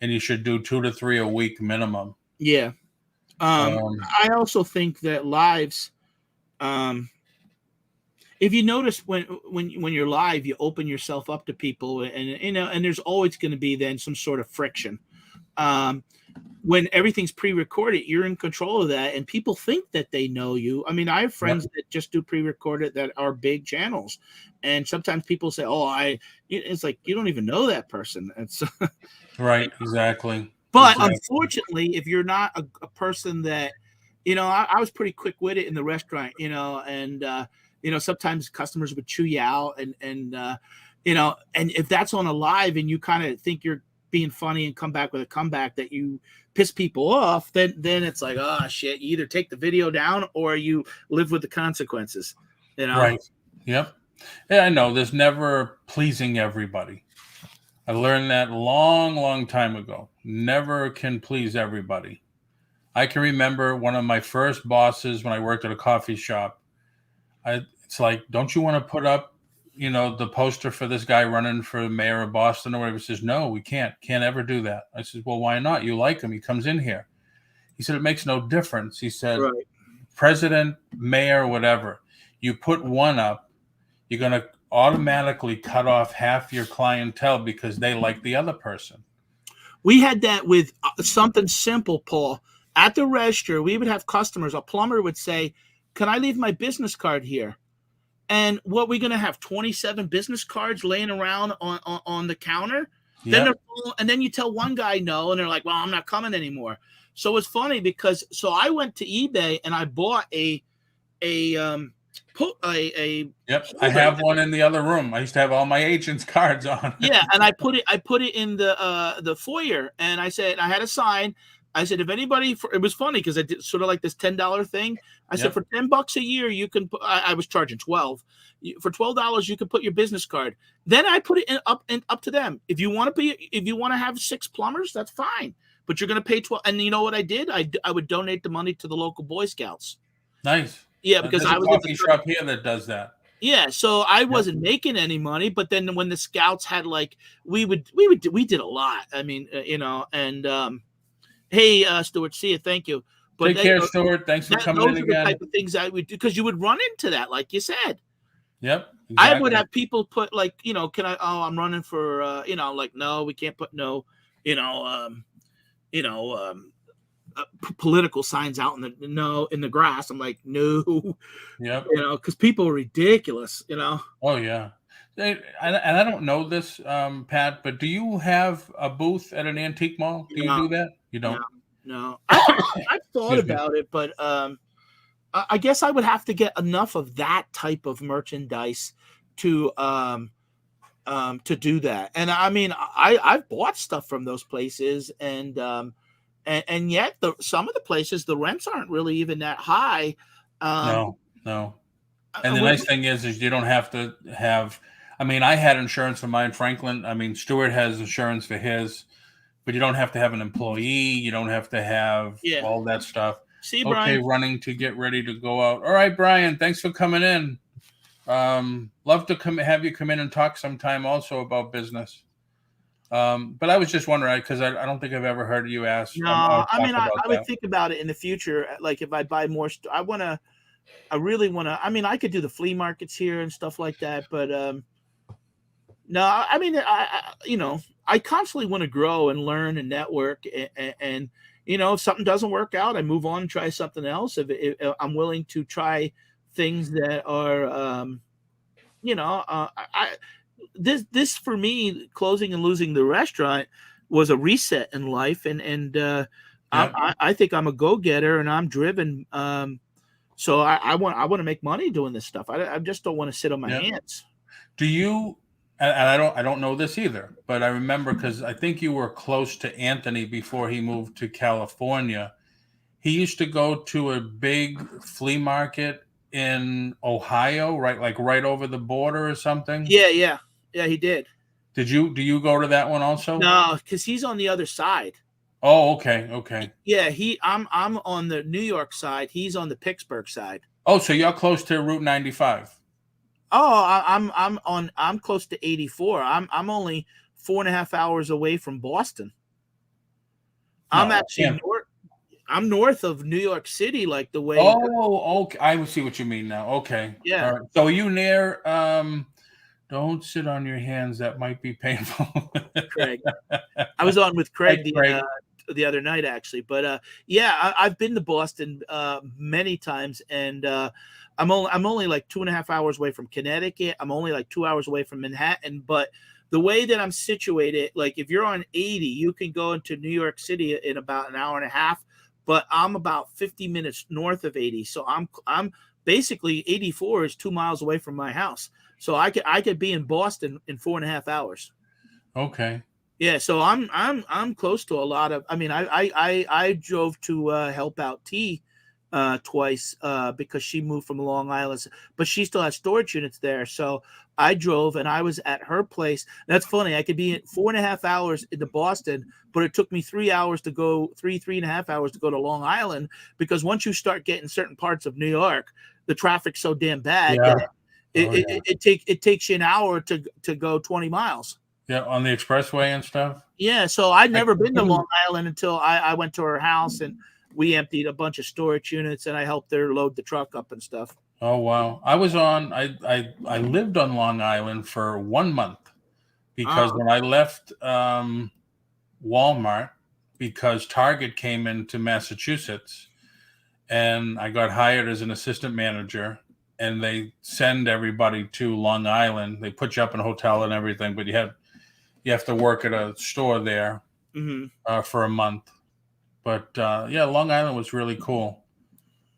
and you should do 2 to 3 a week minimum. Yeah. I also think that lives, if you notice when you're live, you open yourself up to people, and there's always going to be then some sort of friction. When everything's pre-recorded, you're in control of that, and people think that they know you. I mean, I have friends that just do pre-recorded that are big channels, and sometimes people say, it's like, you don't even know that person. It's right. Exactly. But unfortunately, if you're not a person that, I was pretty quick-witted in the restaurant, and sometimes customers would chew you out, and if that's on a live and you kind of think you're being funny and come back with a comeback that you piss people off, then it's like, oh shit, you either take the video down or you live with the consequences, Right. Yep. Yeah, I know there's never pleasing everybody. I learned that long time ago. Never can please everybody. I can remember one of my first bosses when I worked at a coffee shop. It's like, don't you want to put up, the poster for this guy running for mayor of Boston or whatever? He says, no, we can't ever do that. I said, well, why not? You like him. He comes in here. He said, it makes no difference. He said, right. President, mayor, whatever, you put one up, you're going to automatically cut off half your clientele because they like the other person. We had that with something simple, Paul. At the register, we would have customers. A plumber would say, can I leave my business card here? And what, we're going to have 27 business cards laying around on the counter? Yep. Then you tell one guy no, and they're like, well, I'm not coming anymore. So it's funny because I went to eBay and I bought a Yep, I have one in the other room. I used to have all my agents' cards on. Yeah, and I put it in the foyer, and I said, I had a sign, I said, if anybody, it was funny because I did sort of like this $10 thing. I said, for $10 a year, you can put, I was charging 12. For $12, you can put your business card. Then I put it up to them. If you want to have 6 plumbers, that's fine. But you're going to pay 12. And you know what I did? I would donate the money to the local Boy Scouts. Nice. Yeah, because There's I a was coffee shop here that does that. Yeah, so I wasn't making any money, but then when the Scouts had like, we did a lot. I mean, and hey, Stuart, see you, thank you. But take care, Stuart. Thanks for coming in those are again. the type of things I would do because you would run into that, like you said. Yep. Exactly. I would have people put like, can I? Oh, I'm running for, like, no, we can't put no, political signs out in the grass. I'm like, no. Yep. Because people are ridiculous. Oh yeah. And I don't know this, Pat, but do you have a booth at an antique mall? Do you do that? You don't? No. I've thought about it, but I guess I would have to get enough of that type of merchandise to do that. And I mean, I've bought stuff from those places, and yet some of the places the rents aren't really even that high. No. And the nice thing is you don't have to have. I mean, I had insurance for mine, Franklin. I mean, Stuart has insurance for his, but you don't have to have an employee. You don't have to have all that stuff. See, Brian. Okay, running to get ready to go out. All right, Brian, thanks for coming in. Love to have you come in and talk sometime also about business. But I was just wondering, because I don't think I've ever heard you ask. No, I mean, I would think about it in the future. Like if I buy more, I really want to. I mean, I could do the flea markets here and stuff like that, but no, I mean, I constantly want to grow and learn and network, and if something doesn't work out, I move on and try something else. If I'm willing to try things that are, this for me, closing and losing the restaurant was a reset in life, and I think I'm a go-getter and I'm driven. So I want to make money doing this stuff. I just don't want to sit on my hands. Do you? And I don't know this either, but I remember because I think you were close to Anthony before he moved to California. He used to go to a big flea market in Ohio, right? Like right over the border or something. Yeah, he did. Do you go to that one also? No, because he's on the other side. Oh, okay. Yeah, I'm on the New York side. He's on the Pittsburgh side. Oh, so you're close to Route 95. Oh, I'm close to 84. I'm only 4.5 hours away from Boston. I'm actually I'm north of New York City, like the way. Oh, okay. I see what you mean now. Okay. Yeah. Right. So are you near? Don't sit on your hands. That might be painful. Craig. I was on with Craig, Craig. The other night, actually. But I've been to Boston many times, and I'm only like 2.5 hours away from Connecticut. I'm only like 2 hours away from Manhattan. But the way that I'm situated, like if you're on 80, you can go into New York City in about an hour and a half. But I'm about 50 minutes north of 80, so I'm basically 84 is 2 miles away from my house. So I could be in Boston in 4.5 hours. Okay. Yeah, so I'm close to a lot of. I mean, I drove to help out T twice because she moved from Long Island, but she still has storage units there. So I drove and I was at her place. That's funny. I could be in 4.5 hours into Boston, but it took me 3 hours to go, 3.5 hours to go to Long Island, because once you start getting certain parts of New York, the traffic's so damn bad that it takes you an hour to go 20 miles. Yeah, on the expressway and stuff. Yeah, so I'd never been to Long Island until I went to her house and we emptied a bunch of storage units and I helped her load the truck up and stuff. Oh wow! I lived on Long Island for 1 month because when I left Walmart, because Target came into Massachusetts, and I got hired as an assistant manager, and they send everybody to Long Island. They put you up in a hotel and everything, but you have to work at a store there for a month. But Long Island was really cool.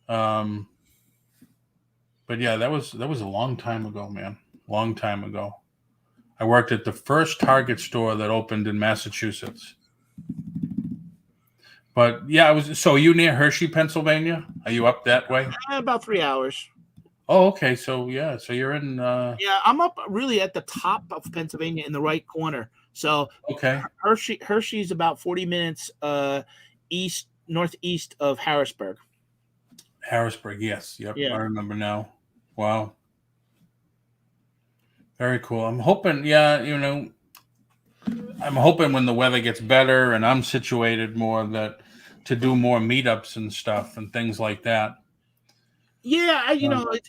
But yeah, that was a long time ago, man. Long time ago. I worked at the first Target store that opened in Massachusetts. But yeah, so are you near Hershey, Pennsylvania? Are you up that way? About 3 hours. Oh, okay. So yeah, so you're in. Yeah, I'm up really at the top of Pennsylvania in the right corner. So Okay, Hershey's about 40 minutes northeast of Harrisburg. Harrisburg. Yes, yep, I Yeah. remember now. Wow, very cool. I'm hoping. Yeah, I'm hoping when the weather gets better and I'm situated more that to do more meetups and stuff and things like that. Yeah, Um,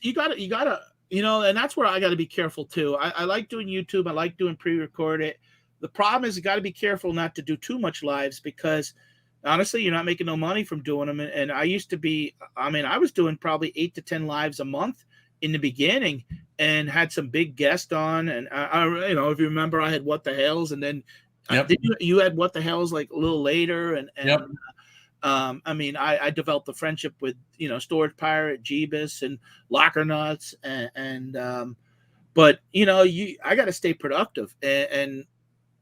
you gotta, and that's where I got to be careful too. I like doing YouTube. I like doing pre-recorded. The problem is you got to be careful not to do too much lives because honestly, you're not making no money from doing them. And I used to be, I was doing probably 8 to 10 lives a month in the beginning and had some big guests on. And if you remember, I had What the Hells, and then Yep. you had What the Hells like a little later, and Yep. I developed a friendship with Storage Pirate, Jeebus, and Locker Nuts, but I got to stay productive, and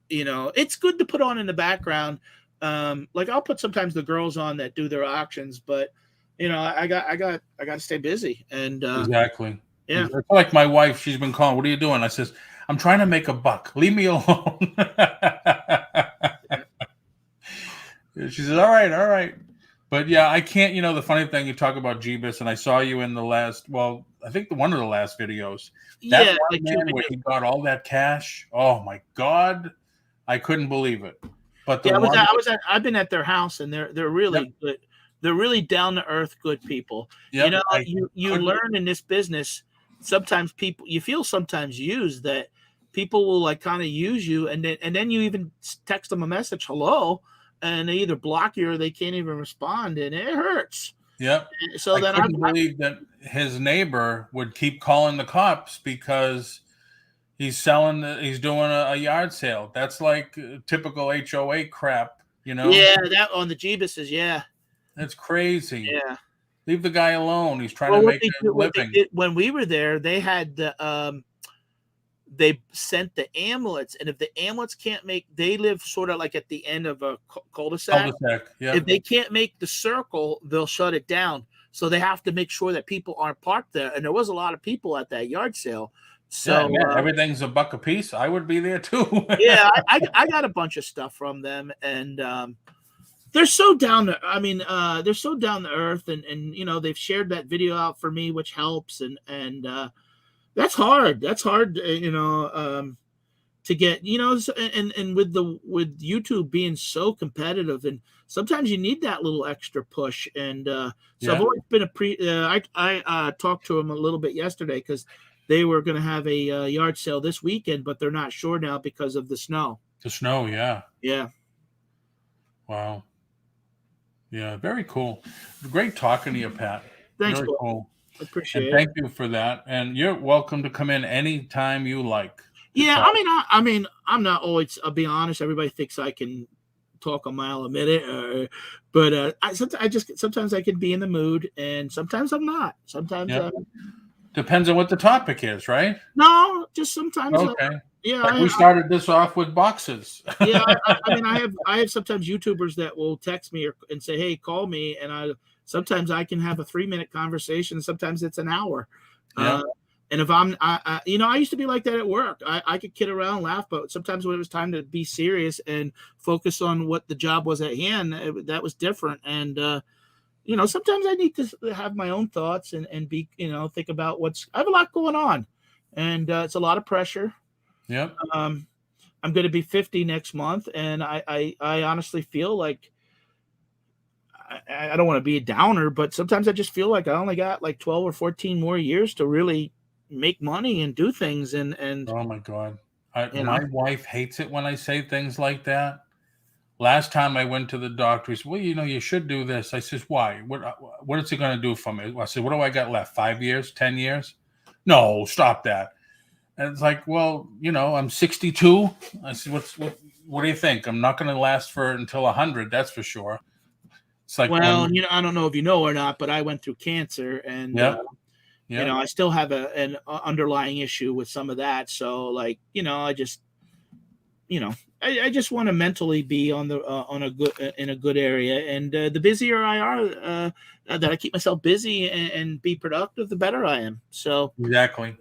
it's good to put on in the background. Like I'll put sometimes the girls on that do their auctions, but I got to stay busy, and Exactly. yeah. It's like my wife. She's been calling. What are you doing? I says, I'm trying to make a buck. Leave me alone. She says, all right, all right. But yeah, I can't. The funny thing, you talk about Jeebus, and I saw you in the last. Well, I think one of the last videos. That Yeah, one like man where he got all that cash. Oh my God, I couldn't believe it. But the yeah, one, I've been at their house, and they're yep, really good. They're really down to earth, good people. yep, I You couldn't. learn in this business. Sometimes you feel sometimes used, that people will like kind of use you, and then you even text them a message, hello, and they either block you or they can't even respond, and it hurts. Yep. So I then couldn't believe that his neighbor would keep calling the cops because he's doing a yard sale. That's like typical HOA crap, yeah, that on the Jeebuses, yeah, That's crazy. yeah. Leave the guy alone. He's trying Well, to make a what they living. did when we were there, they had they sent the amulets, and if the amulets can't make, they live sort of like at the end of a cul-de-sac. Cul-de-sac. Yeah. If they can't make the circle, they'll shut it down. So they have to make sure that people aren't parked there. And there was a lot of people at that yard sale. So Yeah, everything's a buck a piece. I would be there too. yeah, I got a bunch of stuff from them, and they're so down to. They're so down to earth, and they've shared that video out for me, which helps, and that's hard. That's hard, to get, and with YouTube being so competitive, and sometimes you need that little extra push. And so Yeah. I've always been I talked to them a little bit yesterday because they were going to have a yard sale this weekend, but they're not sure now because of the snow. The snow, yeah. Yeah. Wow. Yeah, very cool. Great talking to you, Pat. Thanks, Very Paul. cool. I appreciate And it. thank you for that. And you're welcome to come in anytime you like. Yeah, I'm not always. I'll be honest. Everybody thinks I can talk a mile a minute, but sometimes I can be in the mood, and sometimes I'm not. Sometimes Yeah. Depends on what the topic is, right? no, just sometimes. Okay. Yeah, Like we started this off with boxes. yeah. I have sometimes YouTubers that will text me and say, "Hey, call me," and sometimes I can have a 3-minute conversation. Sometimes it's an hour. Yeah. And if I used to be like that at work. I could kid around, laugh, but sometimes when it was time to be serious and focus on what the job was at hand, that was different. And sometimes I need to have my own thoughts and be, think about I have a lot going on, and it's a lot of pressure. Yep. I'm going to be 50 next month, and I honestly feel like I don't want to be a downer, but sometimes I just feel like I only got like 12 or 14 more years to really make money and do things. And Oh my God. My wife hates it when I say things like that. Last time I went to the doctor, he said, well, you should do this. I says, why? What is it going to do for me? I said, what do I got left? 5 years, 10 years? No, stop that. And it's like, well, I'm 62. I said, what do you think? I'm not going to last until 100. That's for sure. It's like, well, I don't know if you know or not, but I went through cancer, and I still have an underlying issue with some of that. So, like, I just, I just want to mentally be on the on a good in a good area, and the busier I are, that I keep myself busy and be productive, the better I am. So Exactly.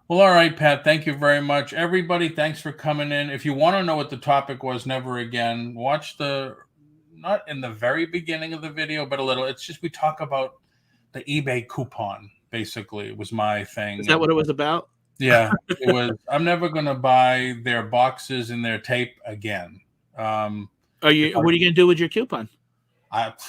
Well, all right, Pat. Thank you very much, everybody. Thanks for coming in. If you want to know what the topic was, never again, watch not in the very beginning of the video, but a little. It's just we talk about the eBay coupon. Basically, it was my thing. is that what it was about? Yeah, it was. I'm never going to buy their boxes and their tape again. What are you going to do with your coupon?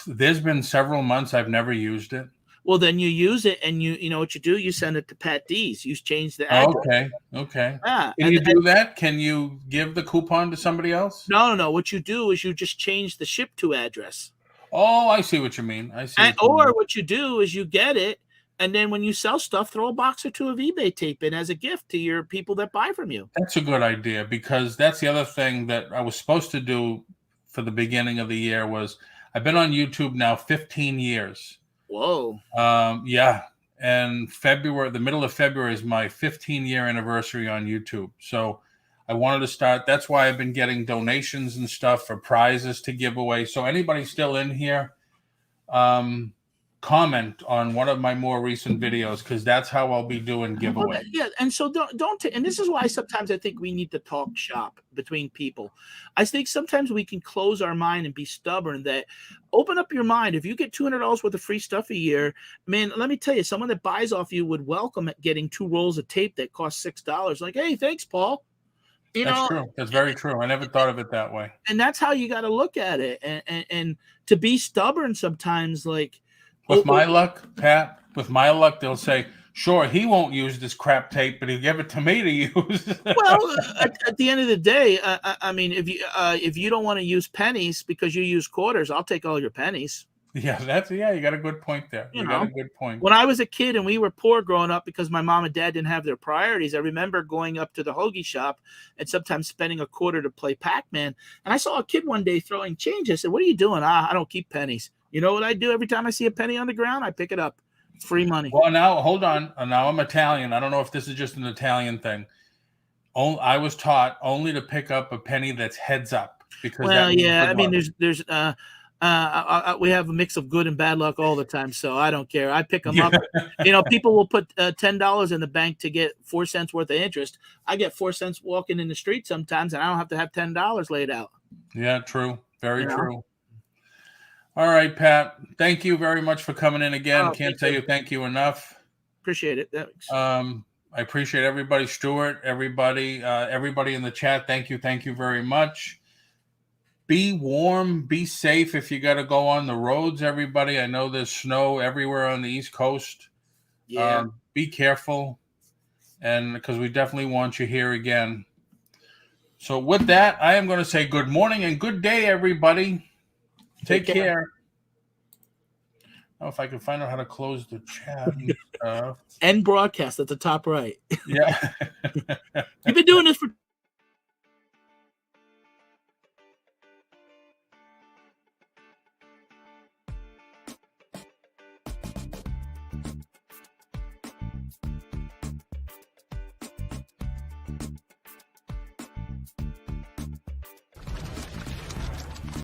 There's been several months I've never used it. Well, then you use it, and you know what you do? You send it to Patdees. You change the address. Okay. Yeah. Can you do that? Can you give the coupon to somebody else? No. What you do is you just change the ship to address. Oh, I see what you mean. What you do is you get it, and then when you sell stuff, throw a box or two of eBay tape in as a gift to your people that buy from you. That's a good idea, because that's the other thing that I was supposed to do for the beginning of the year was I've been on YouTube now 15 years. Whoa. Yeah. And the middle of February is my 15-year anniversary on YouTube. So I wanted to start. That's why I've been getting donations and stuff for prizes to give away. So anybody still in here, comment on one of my more recent videos, because that's how I'll be doing giveaway. Yeah, and so don't and this is why sometimes I think we need to talk shop between people. I think sometimes we can close our mind and be stubborn. That open up your mind. If you get $200 worth of free stuff a year, man, let me tell you, someone that buys off you would welcome getting 2 rolls of tape that cost $6. Like, hey, thanks, Paul. That's true. That's very true. I never thought of it that way. And that's how you got to look at it. And to be stubborn sometimes, like. With my luck, Pat, they'll say, sure, he won't use this crap tape, but he'll give it to me to use. Well, at the end of the day, I mean, if you don't want to use pennies because you use quarters, I'll take all your pennies. Yeah, you got a good point there. You got a good point. When I was a kid and we were poor growing up because my mom and dad didn't have their priorities, I remember going up to the hoagie shop and sometimes spending a quarter to play Pac-Man. And I saw a kid one day throwing change. I said, "What are you doing?" I don't keep pennies. You know what I do every time I see a penny on the ground? I pick it up. It's free money. Well, now, hold on. Now I'm Italian. I don't know if this is just an Italian thing. I was taught only to pick up a penny that's heads up. Because I mean, there's we have a mix of good and bad luck all the time, so I don't care. I pick them up. You know, people will put $10 in the bank to get 4 cents worth of interest. I get 4 cents walking in the street sometimes, and I don't have to have $10 laid out. Yeah, true. Very true. All right, Pat. Thank you very much for coming in again. Can't tell you thank you enough. Appreciate it. Thanks. I appreciate everybody. Stuart, everybody in the chat. Thank you very much. Be warm, be safe if you got to go on the roads, everybody. I know there's snow everywhere on the East Coast. Yeah. Be careful, and because we definitely want you here again. So with that, I am going to say good morning and good day, everybody. Take care. Oh, if I can find out how to close the chat and stuff. End broadcast at the top right. Yeah. You've been doing this for